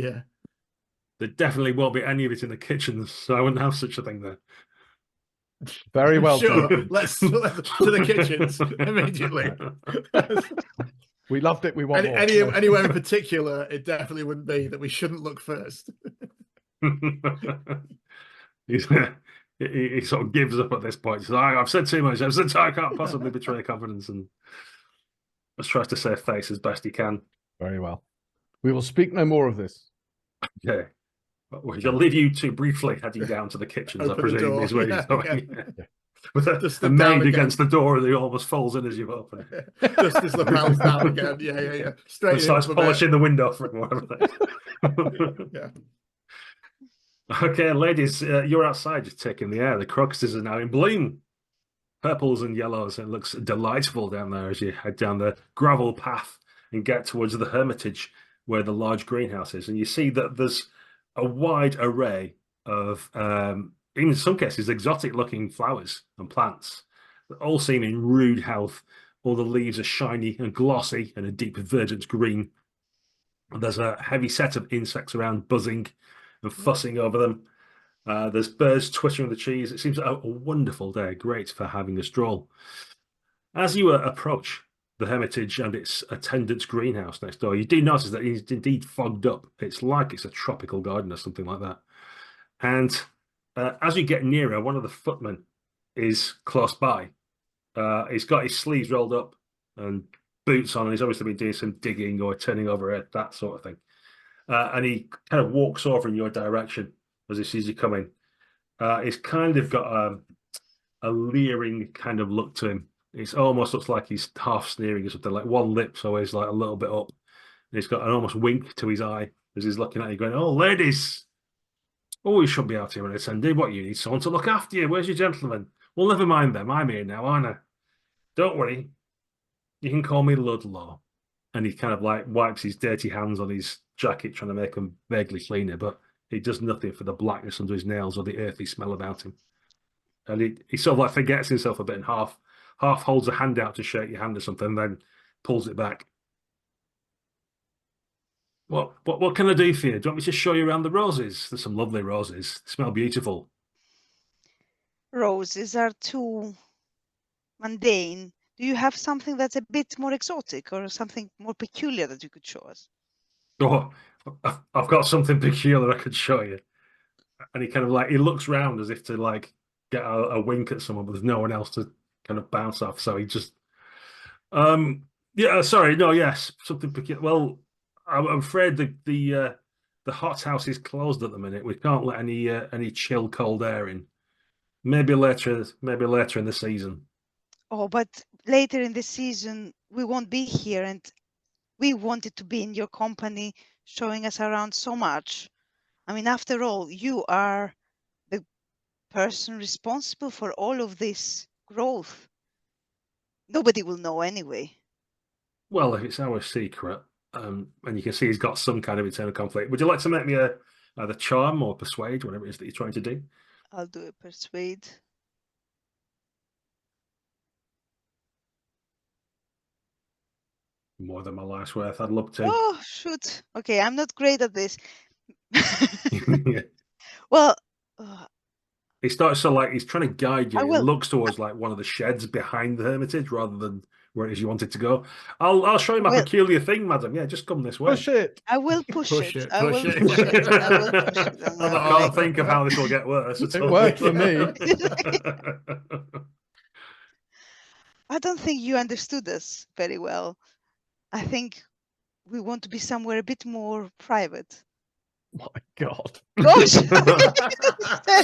There definitely won't be any of it in the kitchen, so I wouldn't have such a thing there. Very well Sure. done. Let's to the kitchens immediately. We loved it. We want more. Anywhere in particular, it definitely wouldn't be that we shouldn't look first. he sort of gives up at this point. So I've said too much. I've said I can't possibly betray confidence, and just tries to save face as best he can. Very well. We will speak no more of this. Okay. We shall leave you two briefly heading down to the kitchens, I Open the presume, door. is where Yeah, you're going. yeah. Yeah. With Just a sit down maid again. against the door that almost falls in as you open it. Just his lapels down again. Yeah. Straight And starts in. polishing the window for whatever. Yeah. Okay, ladies, you're outside just taking the air. The crocuses are now in bloom. Purples and yellows. It looks delightful down there as you head down the gravel path and get towards the hermitage where the large greenhouse is. And you see that there's a wide array of, even in some cases, exotic looking flowers and plants that all seem in rude health. All the leaves are shiny and glossy and a deep verdant green. And there's a heavy set of insects around buzzing and fussing over them. There's birds twittering the trees. It seems a wonderful day, great for having a stroll. As you approach the hermitage and its attendant's greenhouse next door, you do notice that it's indeed fogged up. It's like it's a tropical garden or something like that. And as you get nearer, one of the footmen is close by. He's got his sleeves rolled up and boots on, and he's obviously been doing some digging or turning over it, that sort of thing. And he kind of walks over in your direction as he sees you coming. He's kind of got a leering kind of look to him. It almost looks like he's half sneering or something, like one lip's always like a little bit up. And he's got an almost wink to his eye as he's looking at you going, "Oh, ladies, oh, you shouldn't be out here when it's ended. What, you need someone to look after you? Where's your gentleman? Well, never mind them. I'm here now, aren't I? Don't worry. You can call me Ludlow." And he kind of like wipes his dirty hands on his jacket, trying to make them vaguely cleaner, but he does nothing for the blackness under his nails or the earthy smell about him. And he sort of like forgets himself a bit and half holds a hand out to shake your hand or something, then pulls it back. What can I do for you? Do you want me to show you around the roses? There's some lovely roses. They smell beautiful. Roses are too mundane. Do you have something that's a bit more exotic or something more peculiar that you could show us? Oh, I've got something peculiar I could show you. And he kind of like, he looks round as if to like get a wink at someone, but there's no one else to kind of bounce off. So he just, yeah, sorry, no, yes, something peculiar. Well, I'm afraid the hothouse is closed at the minute. We can't let any chill cold air in. Maybe later in the season. Oh, but later in the season, we won't be here, and we wanted to be in your company, showing us around so much. I mean, after all, you are the person responsible for all of this growth. Nobody will know anyway. Well, if it's our secret, and you can see he's got some kind of internal conflict. Would you like to make me either charm or persuade, whatever it is that you're trying to do? I'll do a persuade. More than my life's worth, I'd love to. Oh, shoot. Okay, I'm not great at this. Yeah. Well, He starts to like, he's trying to guide you. I He will. looks towards like one of the sheds behind the hermitage rather than where it is you wanted to go. I'll show you my Well- peculiar thing, madam. Yeah, just come this way. Push it. I will push Push it. it, I will push it. push it. I will push it. And I I'll can't think of how this will get worse. It worked for me. I don't think you understood us very well. I think we want to be somewhere a bit more private. My God. Gosh!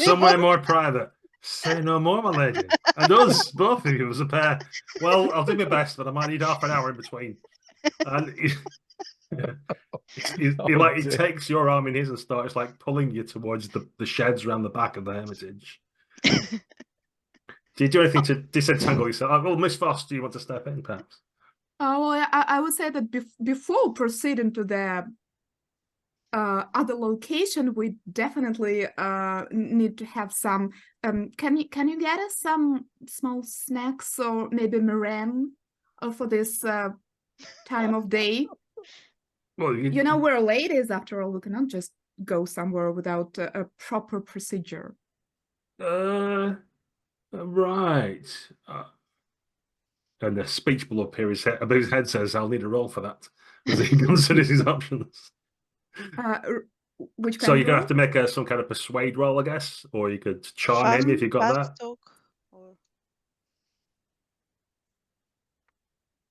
Somewhere more private. Say no more, my lady. And us, both of you, as a pair. Well, I'll do my best, but I might need half an hour in between. And he dear. takes your arm in his and starts like pulling you towards the sheds around the back of the hermitage. Do you do anything to disentangle yourself? Well, Miss Foss, do you want to step in, perhaps? Oh, well, I would say that before proceeding to the other location, we definitely need to have some. Can you get us some small snacks or maybe meringue for this time of day? Well, You know, we're ladies after all. We cannot just go somewhere without a proper procedure. Right. And the speech bubble up here above his head says, "I'll need a roll for that," as he considers his options. Which kind So of you're gonna role? have to make some kind of persuade roll, I guess, or you could charm him if you got fast that. talk, or...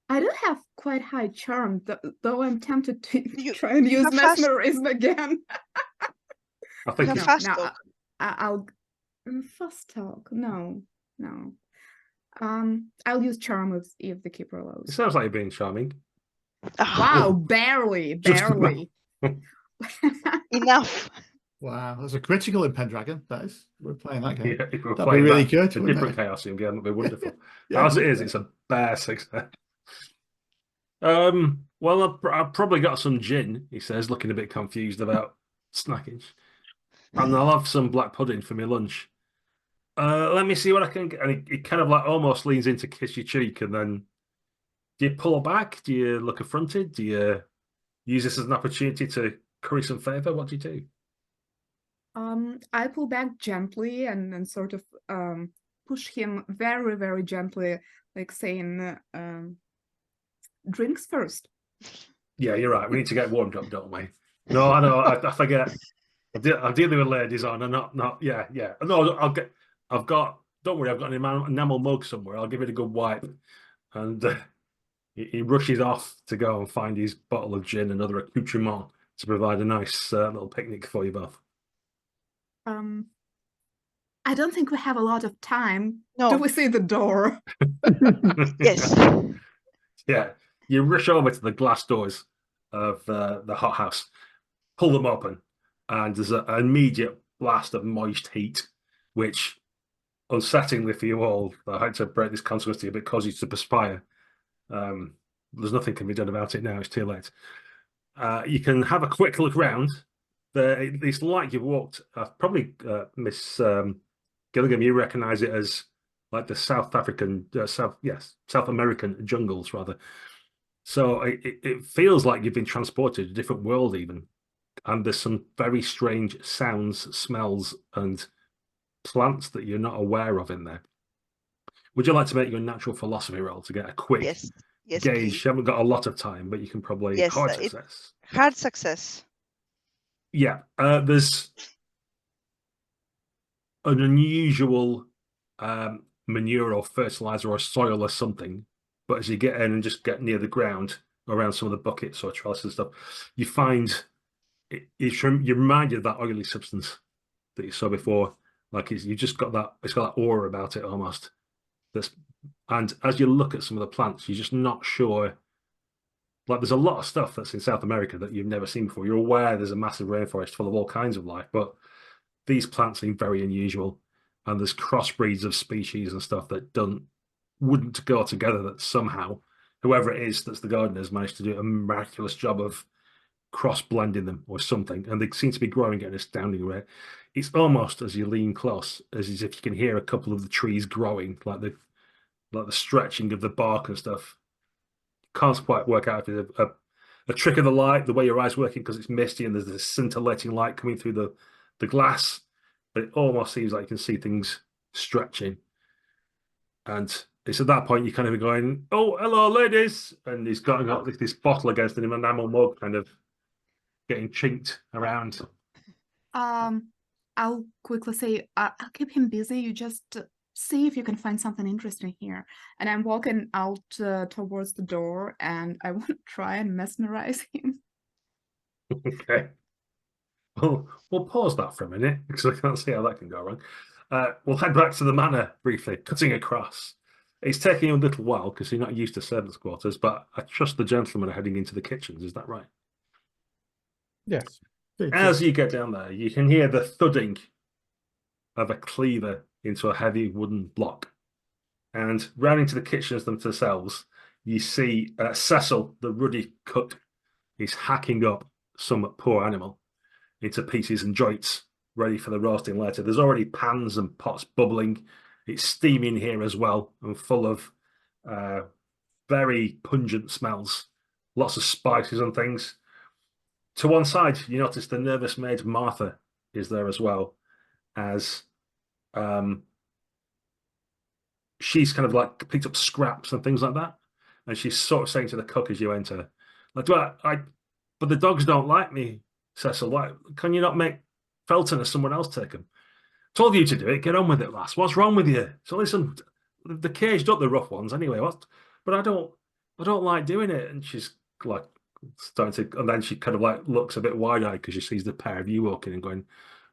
I do have quite high charm, though I'm tempted to You try and use have fast- mesmerism again. I think have he's- fast no, talk. I'll fast talk. No. I'll use charm if the keeper it allows. sounds like you're being charming. Wow, barely. Just Enough. Wow, that's a critical in Pendragon. That is, we're playing that game. Yeah, if we're That'd be playing really that, good, a wouldn't different it? Chaosium game, that'd be wonderful. Yeah. As it is, it's a bare success. Well, I've probably got some gin, he says, looking a bit confused about snacking. And I'll have some black pudding for my lunch. Let me see what I can get. And he kind of like almost leans in to kiss your cheek, and then do you pull back? Do you look affronted? Do you use this as an opportunity to curry some favor? What do you do? I pull back gently and sort of push him very, very gently, like saying, drinks first. Yeah, you're right. We need to get warmed up, don't we? No, I know. I forget. I'm dealing with ladies on, and not. Yeah. No, I've got. Don't worry, I've got an enamel mug somewhere. I'll give it a good wipe. And he rushes off to go and find his bottle of gin and other accoutrement to provide a nice little picnic for you both. I don't think we have a lot of time. No. Do we see the door? Yes. Yeah, you rush over to the glass doors of the hothouse, pull them open, and there's an immediate blast of moist heat, which, unsettlingly for you all, I had to break this consequence to you, but causes you to perspire. There's nothing can be done about it now. It's too late. You can have a quick look round. It's like you've walked. Probably Miss Gillingham, you recognise it as like the South American jungles rather. So it feels like you've been transported to a different world even, and there's some very strange sounds, smells, and plants that you're not aware of in there. Would you like to make your natural philosophy roll to get a quick Yes, gauge? please. You haven't got a lot of time, but you can probably Yes, hard success. Hard success. Yeah, there's an unusual manure or fertilizer or soil or something, but as you get in and just get near the ground around some of the buckets or trellises and stuff, you find you're reminded of that oily substance that you saw before. Like you just got that, it's got that aura about it almost. And as you look at some of the plants, you're just not sure. Like there's a lot of stuff that's in South America that you've never seen before. You're aware there's a massive rainforest full of all kinds of life, but these plants seem very unusual. And there's crossbreeds of species and stuff that wouldn't go together, that somehow whoever it is that's the gardener has managed to do a miraculous job of cross blending them or something, and they seem to be growing at an astounding rate. It's almost, as you lean close, as if you can hear a couple of the trees growing, like the stretching of the bark and stuff. Can't quite work out if it's a trick of the light, the way your eyes working because it's misty and there's this scintillating light coming through the glass, but it almost seems like you can see things stretching. And it's at that point you kind of going, "Oh, hello, ladies," and he's got this bottle against an enamel mug, kind of getting chinked around. I'll quickly say, I'll keep him busy. You just see if you can find something interesting here. And I'm walking out towards the door, and I want to try and mesmerize him. Okay. Well, we'll pause that for a minute because I can't see how that can go wrong. We'll head back to the manor briefly, cutting across. It's taking you a little while because you're not used to servants' quarters, but I trust the gentlemen are heading into the kitchens. Is that right? Yes. As you get down there, you can hear the thudding of a cleaver into a heavy wooden block. And round into the kitchens themselves, you see Cecil, the ruddy cook, is hacking up some poor animal into pieces and joints, ready for the roasting later. There's already pans and pots bubbling. It's steaming here as well and full of very pungent smells, lots of spices and things. To one side, you notice the nervous maid Martha is there as well, as she's kind of like picked up scraps and things like that. And she's sort of saying to the cook as you enter, like, but the dogs don't like me, Cecil. Why can you not make Felton or someone else take them? Told you to do it. Get on with it, lass. What's wrong with you? So listen, the caged up the rough ones anyway. But I don't like doing it. And she's like starting to, and then she kind of like looks a bit wide-eyed because she sees the pair of you walking and going,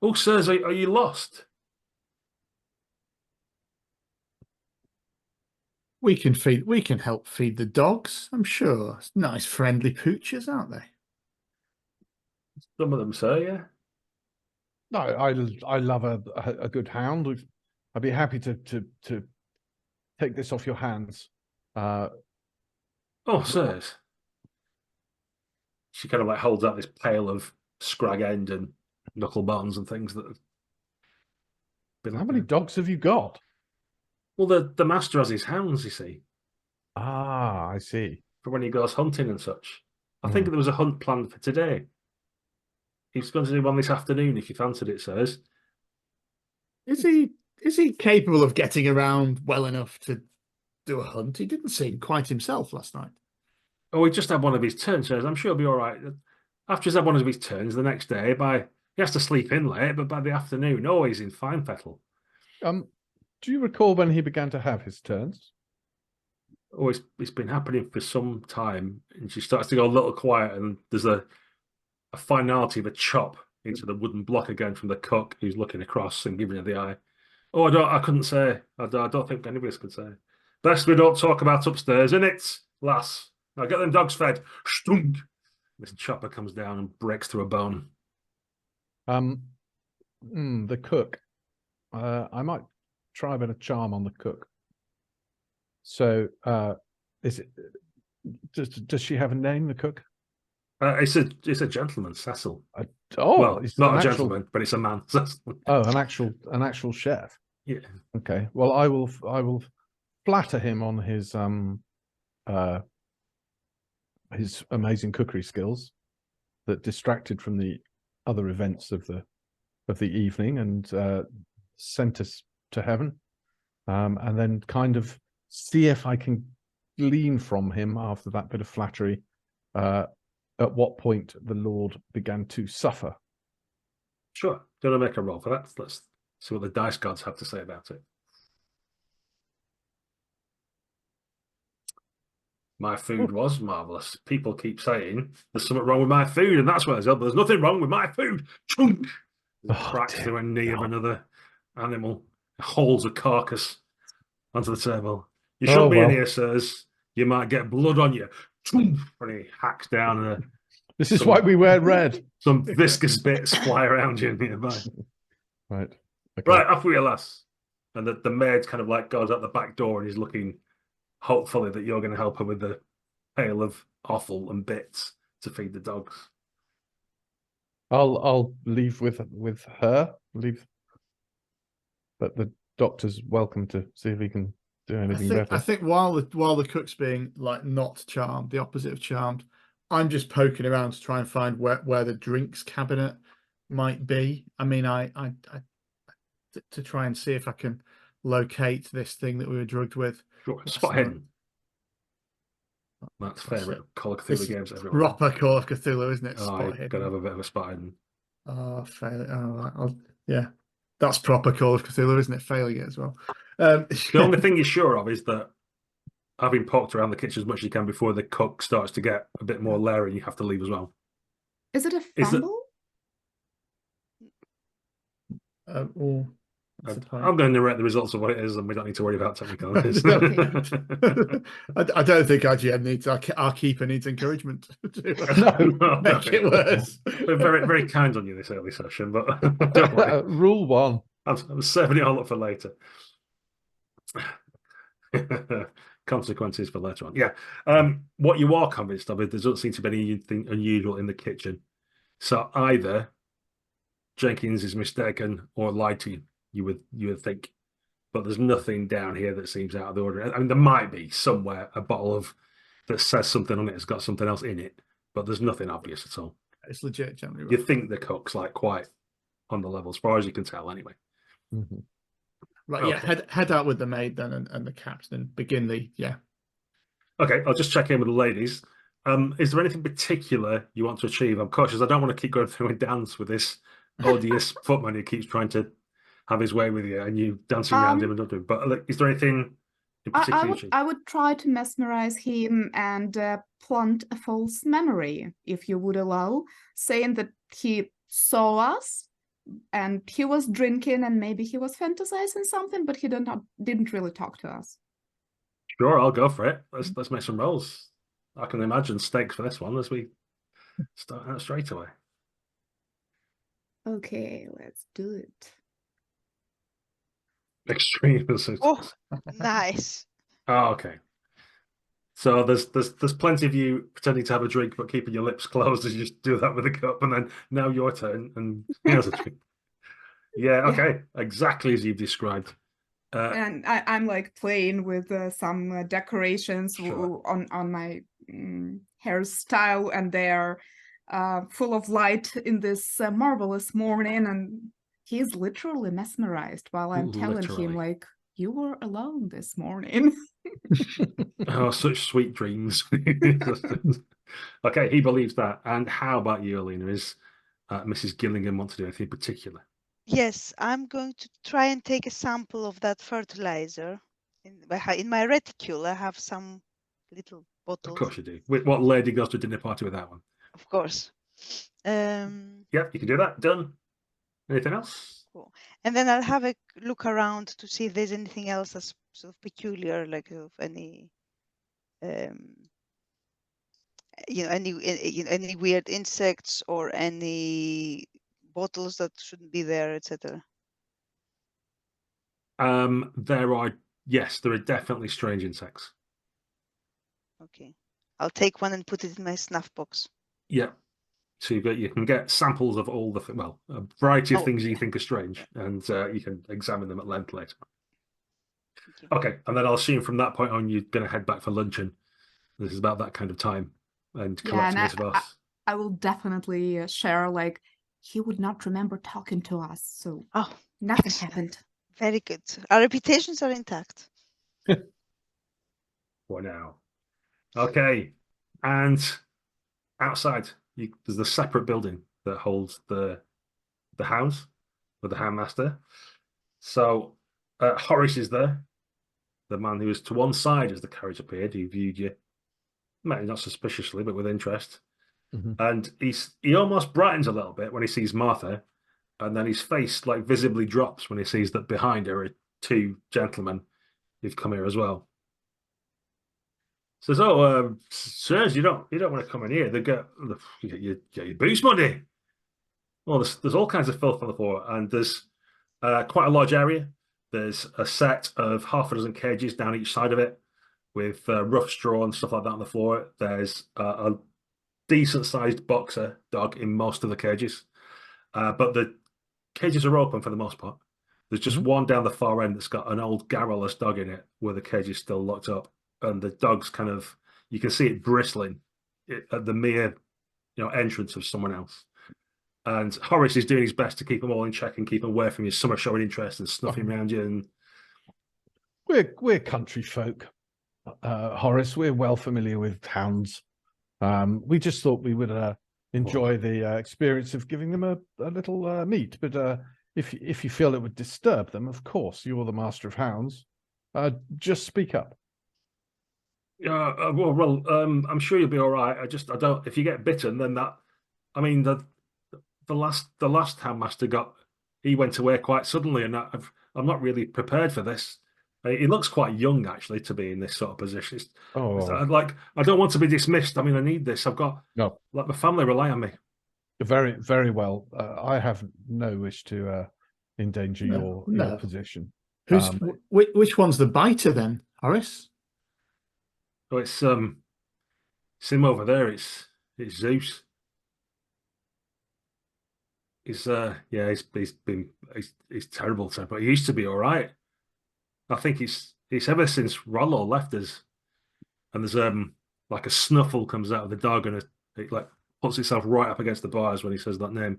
"Oh, sirs, are you lost?" We can help feed the dogs, I'm sure. It's nice, friendly pooches, aren't they? Some of them, sir, yeah. No, I love a good hound. I'd be happy to take this off your hands. Oh, sirs. She kind of like holds out this pail of scrag end and knuckle bones and things that have been. How many dogs have you got? Well, the master has his hounds, you see, Ah, I see. for when he goes hunting and such. I think there was a hunt planned for today. He's going to do one this afternoon if you fancied it, sirs. Is he capable of getting around well enough to do a hunt? He didn't seem quite himself last night. Oh, he just had one of his turns, sirs. I'm sure he'll be all right. After he's had one of his turns, the next day, he has to sleep in late, but by the afternoon, oh, he's in fine fettle. Do you recall when he began to have his turns? Oh, it's been happening for some time, and she starts to go a little quiet, and there's a finality of a chop into the wooden block again from the cook who's looking across and giving her the eye. Oh, I couldn't say. I don't think any of us could say. Best we don't talk about upstairs, innit, lass? Now get them dogs fed. Stunk. This chopper comes down and breaks through a bone. The cook. I might try a bit of charm on the cook. So, does she have a name, the cook? It's a gentleman, Cecil. Well, it's not a gentleman, but it's a man. Oh, an actual chef. Yeah. Okay. Well, I will flatter him on his amazing cookery skills that distracted from the other events of the evening and sent us to heaven, and then kind of see if I can glean from him after that bit of flattery at what point the Lord began to suffer Sure. Do you want to make a roll for that? Let's see what the dice gods have to say about it. My food was marvellous. People keep saying there's something wrong with my food, and that's where there's nothing wrong with my food. Chunk! It cracks dear through a knee of God. another animal, hauls a carcass onto the table. You Oh, shouldn't be in well. here, sirs. You might get blood on you. Chunk! And he hacks down, and This is why we wear red. some viscous bits fly around you nearby. Right. Okay. Right, off with you, lass. And the maid kind of like goes out the back door and he's looking hopefully that you're going to help her with the pail of offal and bits to feed the dogs. I'll leave with her. Leave, but the doctor's welcome to see if he can do anything better. I think while the cook's being like not charmed, the opposite of charmed, I'm just poking around to try and find where the drinks cabinet might be. I mean, to try and see if I can locate this thing that we were drugged with. Sure. Spot hidden. That's favourite Call of Cthulhu games everywhere. Proper Call of Cthulhu, isn't it? Oh, Spot you've hidden. got to have a bit of a spot hidden. Oh, fail it. Oh, right. Yeah, that's proper Call of Cthulhu, isn't it? Failing it as well. The only thing you're sure of is that having poked around the kitchen as much as you can before the cook starts to get a bit more leery, you have to leave as well. Is it a Is it- fumble? I'm going to narrate the results of what it is, and we don't need to worry about technicalities. I don't think our GM needs our keeper needs encouragement to make it worse. We're very, very kind on you this early session, but don't worry. Rule 1. I'm saving it all up for later. Consequences for later on. Yeah. What you are convinced of is there doesn't seem to be anything unusual in the kitchen. So either Jenkins is mistaken or lied to you. You would think, but there's nothing down here that seems out of the order. I mean, there might be somewhere a bottle of that says something on it has got something else in it, but there's nothing obvious at all. It's legit, generally. You think the cook's like quite on the level, as far as you can tell, anyway. Mm-hmm. Right, Okay. yeah. Head out with the maid then and the captain. Begin the Okay, I'll just check in with the ladies. Is there anything particular you want to achieve? I'm cautious. I don't want to keep going through a dance with this odious footman who keeps trying to have his way with you and you dancing around him and not doing. But look, is there anything in particular? I would try to mesmerize him and plant a false memory, if you would allow, saying that he saw us and he was drinking and maybe he was fantasizing something, but he didn't really talk to us. Sure, I'll go for it. Let's make some rolls. I can imagine stakes for this one as we start out straight away. Okay, let's do it. Extreme. Oh, nice. Oh, okay. So there's plenty of you pretending to have a drink but keeping your lips closed as you just do that with a cup, and then now your turn and he has a drink. Yeah, okay, exactly as you've described. And I'm like playing with some decorations Sure. on my hairstyle, and they're full of light in this marvelous morning, and he's literally mesmerized while I'm telling him like, you were alone this morning. Oh, such sweet dreams. Okay, he believes that. And how about you, Alina? Is Mrs. Gillingham want to do anything particular? Yes, I'm going to try and take a sample of that fertilizer. In my reticule, I have some little bottles. Of course you do. What lady goes to a dinner party with that one? Of course. Yep, you can do that. Done. Anything else? Cool. And then I'll have a look around to see if there's anything else that's sort of peculiar, like of any, any weird insects or any bottles that shouldn't be there, etc. There are definitely strange insects. Okay, I'll take one and put it in my snuff box. Yeah. So you can get samples of all a variety of things you think are strange, and you can examine them at length later. Okay, and then I'll assume from that point on you're going to head back for luncheon. This is about that kind of time, and collect Miss Voss. I will definitely share, like, he would not remember talking to us, so nothing happened. Very good. Our reputations are intact. For now. Okay, and outside there's a separate building that holds the the hounds with the houndmaster. So Horace is there, the man who was to one side as the carriage appeared. He viewed you, maybe not suspiciously, but with interest. And he almost brightens a little bit when he sees Martha, and then his face like visibly drops when he sees that behind her are two gentlemen who've come here as well. Says, "Oh, sirs, you don't want to come in here. They get your boots muddy." Well, there's all kinds of filth on the floor, and there's quite a large area. There's a set of half a dozen cages down each side of it, with rough straw and stuff like that on the floor. There's a decent-sized boxer dog in most of the cages, but the cages are open for the most part. There's just one down the far end that's got an old garrulous dog in it, where the cage is still locked up, and the dog's kind of, you can see it bristling at the mere, entrance of someone else. And Horace is doing his best to keep them all in check and keep them away from you. Some are showing interest and snuffing around you. And we're country folk, Horace. We're well familiar with hounds. We just thought we would enjoy the experience of giving them a little meat. But if you feel it would disturb them, of course, you're the master of hounds. Just speak up. Yeah, I'm sure you'll be all right. I don't. If you get bitten, then that. I mean, the last houndmaster he went away quite suddenly, and I'm not really prepared for this. He looks quite young, actually, to be in this sort of position. I don't want to be dismissed. I mean, I need this. I've got my family rely on me. Very, very well. I have no wish to endanger your position. Which one's the biter then, Horace? Oh, it's him over there. It's Zeus. He's terrible, but he used to be all right. I think he's ever since Rollo left us, and there's like a snuffle comes out of the dog, and it like puts itself right up against the bars when he says that name.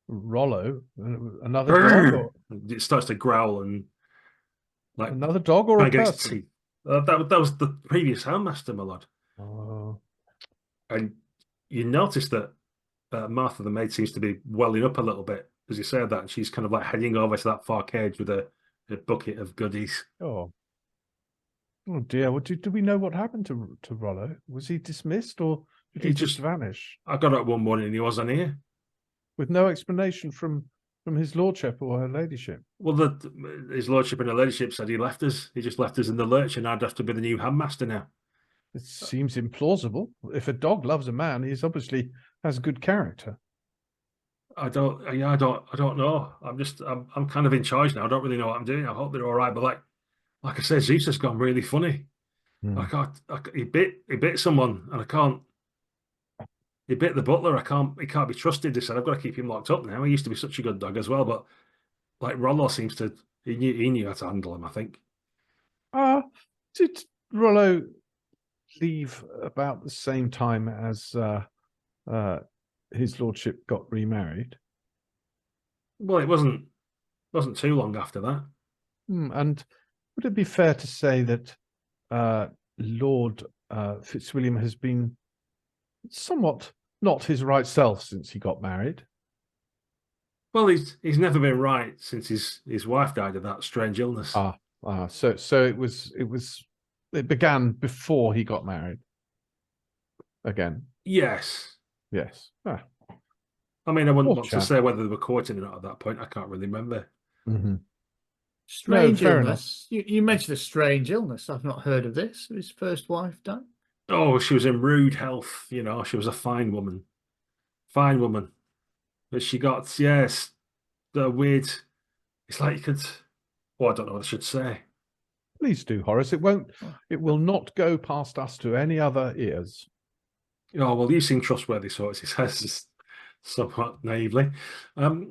Rollo, another dog. It starts to growl and like another dog or a person. That was the previous houndmaster, my lord. Oh. And you notice that Martha, the maid, seems to be welling up a little bit as you said that, and she's kind of like heading over to that far cage with a bucket of goodies. Oh dear! Well, do we know what happened to Rollo? Was he dismissed, or did he just vanish? I got up one morning and he wasn't here, with no explanation from his lordship or her ladyship. Well, his lordship and her ladyship said he left us. He just left us in the lurch, and I'd have to be the new handmaster now. It seems implausible. If a dog loves a man, he's obviously has good character. I don't know. I'm kind of in charge now. I don't really know what I'm doing. I hope they're all right. But like I said, Zeus has gone really funny. He bit someone, and I can't. He bit the butler. He can't be trusted. They said I've got to keep him locked up now. He used to be such a good dog as well, but like Rollo seems to. He knew how to handle him, I think. Did Rollo leave about the same time as his lordship got remarried? Well, it wasn't too long after that. And would it be fair to say that Lord Fitzwilliam has been somewhat not his right self since he got married? Well, he's never been right since his wife died of that strange illness. So it began before he got married. Again. Yes. I mean, I wouldn't want to say whether they were courting or not at that point. I can't really remember. Strange illness. You mentioned a strange illness. I've not heard of this. His first wife died. Oh, she was in rude health. She was a fine woman. But she got, the weird. It's like you could. Oh, I don't know what I should say. Please do, Horace. It will not go past us to any other ears. Oh, well, you seem trustworthy, so he says somewhat naively. I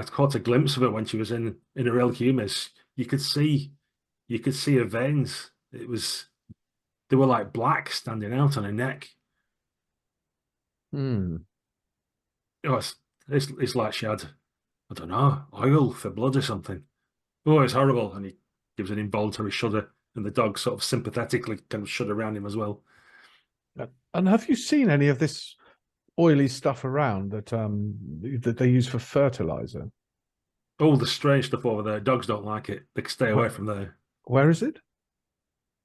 caught a glimpse of it when she was in her ill humours. You could see her veins. They were like black standing out on her neck. It's like she had, I don't know, oil for blood or something. Oh, it's horrible. And he gives an involuntary shudder, and the dog sort of sympathetically kind of shudder around him as well. And have you seen any of this oily stuff around that that they use for fertilizer. All the strange stuff over there. Dogs don't like it. They can stay away from there. Where is it?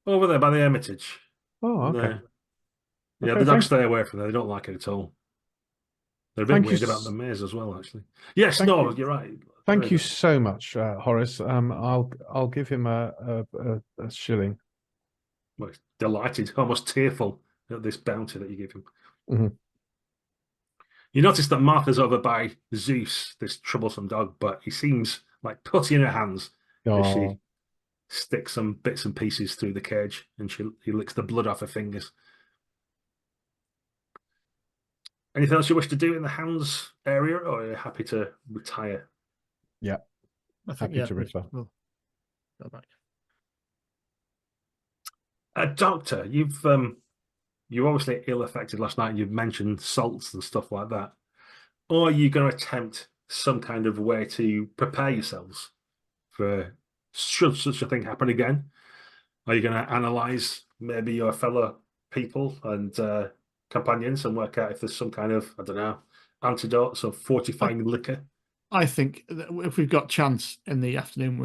Over there by the Hermitage. Oh, okay. There. Yeah, Okay, the dogs stay away from there. They don't like it at all. They're a bit Thank you weird about s- the maze as well, actually. Yes, Thank no, you. you're right. Thank Very you good. so much, Horace. I'll give him a shilling. Well, he's delighted, almost tearful at this bounty that you give him. Mhm. You notice that Martha's over by Zeus, this troublesome dog, but he seems like putty in her hands as she Oh, sticks some bits and pieces through the cage, and he licks the blood off her fingers. Anything else you wish to do in the hounds area, or are you happy to retire? yeah. I think, Happy to retire. we'll go back. Doctor, you were obviously ill affected last night. You've mentioned salts and stuff like that. Or are you going to attempt some kind of way to prepare yourselves for should such a thing happen again? Are you going to analyze maybe your fellow people and companions and work out if there's some kind of, I don't know, antidotes or fortifying liquor? I think that if we've got chance in the afternoon,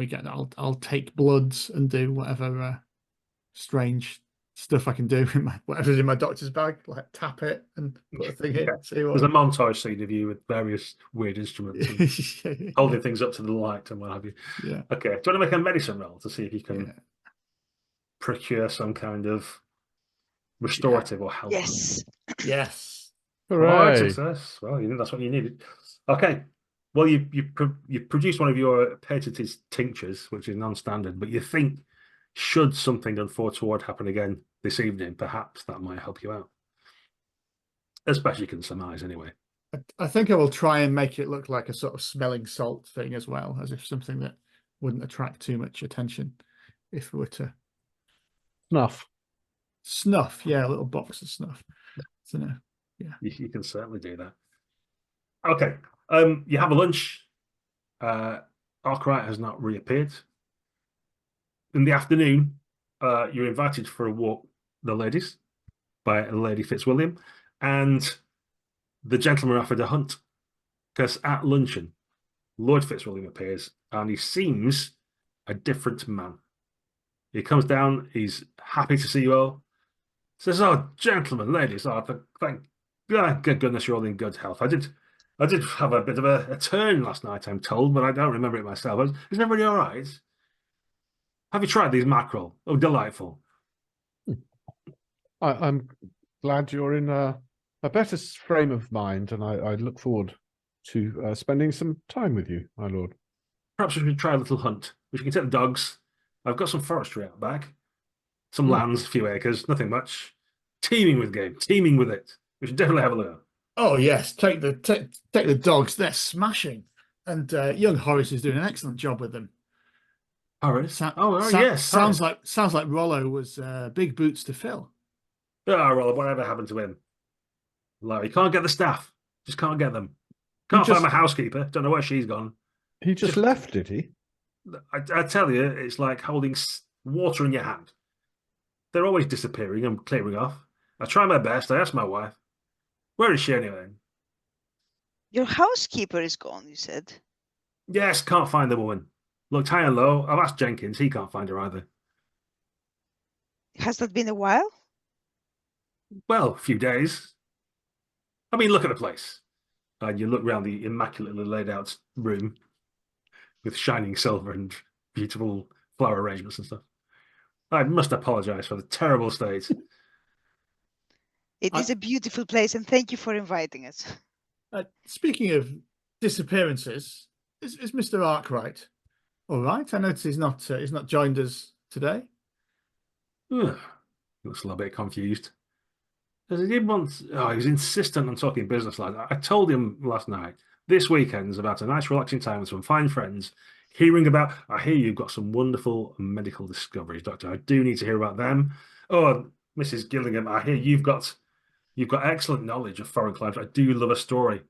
I'll take bloods and do whatever strange stuff I can do in whatever's in my doctor's bag, like tap it and put a thing in. Yeah. See what. There's a montage scene of you with various weird instruments and holding things up to the light and what have you. Yeah. Okay. Do you want to make a medicine roll to see if you can Yeah. procure some kind of restorative or help? Yes. Yes. All right, Hooray! success. Well, that's what you needed. Okay. Well, you produced one of your patented tinctures, which is non-standard, but you think should something untoward happen again this evening, perhaps that might help you out. As best you can surmise, anyway. I think I will try and make it look like a sort of smelling salt thing as well, as if something that wouldn't attract too much attention if we were to snuff. Yeah, a little box of snuff. So no, yeah. You can certainly do that. Okay. You have a lunch. Arkwright has not reappeared. In the afternoon, you're invited for a walk, the ladies, by Lady Fitzwilliam, and the gentleman offered a hunt because at luncheon, Lord Fitzwilliam appears and he seems a different man. He comes down, he's happy to see you all. Says, "Oh, gentlemen, ladies, thank goodness you're all in good health. I did have a bit of a turn last night, I'm told, but I don't remember it myself. Is everybody all right? Have you tried these mackerel? Oh, delightful." I'm glad you're in a better frame of mind, and I look forward to spending some time with you, my lord. Perhaps we should try a little hunt. We can take the dogs. I've got some forestry out back. Some lands, a few acres, nothing much. Teeming with game, teeming with it. We should definitely have a look. Oh yes, take the dogs. They're smashing, and young Horace is doing an excellent job with them. Horace? Yes. Sounds like Rollo was big boots to fill. Well, whatever happened to him? Larry can't get the staff. Just can't get them. Can't find my housekeeper. Don't know where she's gone. He just left, did he? I tell you, it's like holding water in your hand. They're always disappearing and clearing off. I try my best. I ask my wife. Where is she anyway? Your housekeeper is gone, you said. Yes, can't find the woman. Looked high and low. I've asked Jenkins. He can't find her either. Has that been a while? Well, a few days. I mean, look at the place. And you look around the immaculately laid out room with shining silver and beautiful flower arrangements and stuff. I must apologize for the terrible state. It is a beautiful place, and thank you for inviting us. Speaking of disappearances, is Mr. Arkwright all right? I notice he's not joined us today. He looks a little bit confused. Because he did want, he was insistent on talking business like that. I told him last night, this weekend's about a nice relaxing time with some fine friends. Hearing about, I hear you've got some wonderful medical discoveries, Doctor. I do need to hear about them. Oh, Mrs. Gillingham, I hear you've got excellent knowledge of foreign climes. I do love a story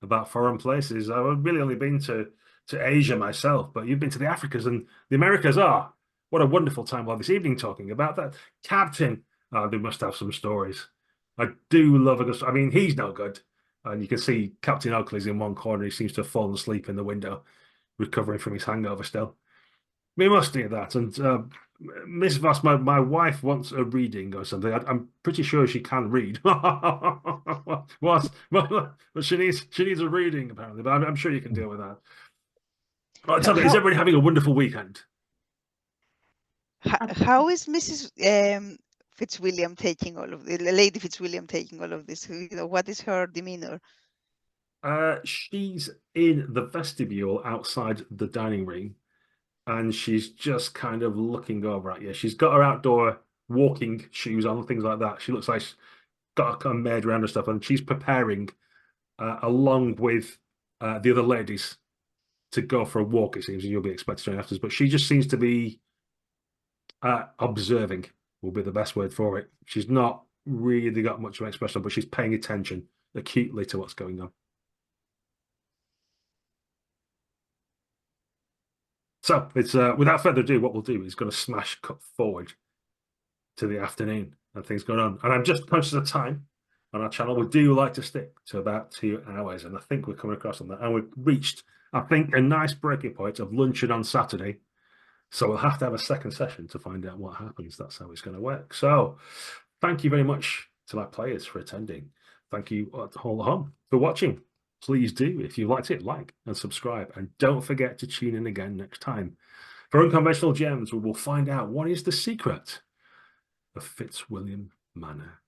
about foreign places. I've really only been to Asia myself, but you've been to the Africas and the Americas. What a wonderful time while this evening talking about that. Captain, they must have some stories. I do love a good. I mean, he's no good. And you can see Captain Oakley's in one corner. He seems to have fallen asleep in the window, recovering from his hangover still. We must do that. And Miss Voss, my wife wants a reading or something. I'm pretty sure she can read. What? But she needs a reading apparently. But I'm sure you can deal with that. Right, tell me, is everybody having a wonderful weekend? How is Mrs. Fitzwilliam taking all of Lady Fitzwilliam taking all of this? What is her demeanor? She's in the vestibule outside the dining room, and she's just kind of looking over at you. She's got her outdoor walking shoes on, things like that. She looks like she's got a maid around and stuff, and she's preparing, along with the other ladies, to go for a walk. It seems, and you'll be expected to join afterwards. But she just seems to be observing. Will be the best word for it. She's not really got much of an expression, but she's paying attention acutely to what's going on. So it's without further ado, what we'll do is going to smash cut forward to the afternoon and things going on. And I'm just conscious of time on our channel. We do like to stick to about 2 hours, and I think we're coming across on that. And we've reached, I think, a nice breaking point of luncheon on Saturday. So we'll have to have a second session to find out what happens. That's how it's going to work. So thank you very much to my players for attending. Thank you all at home for watching. Please do, if you liked it, like and subscribe. And don't forget to tune in again next time for Unconventional GMs, where we'll find out what is the secret of Fitzwilliam Manor.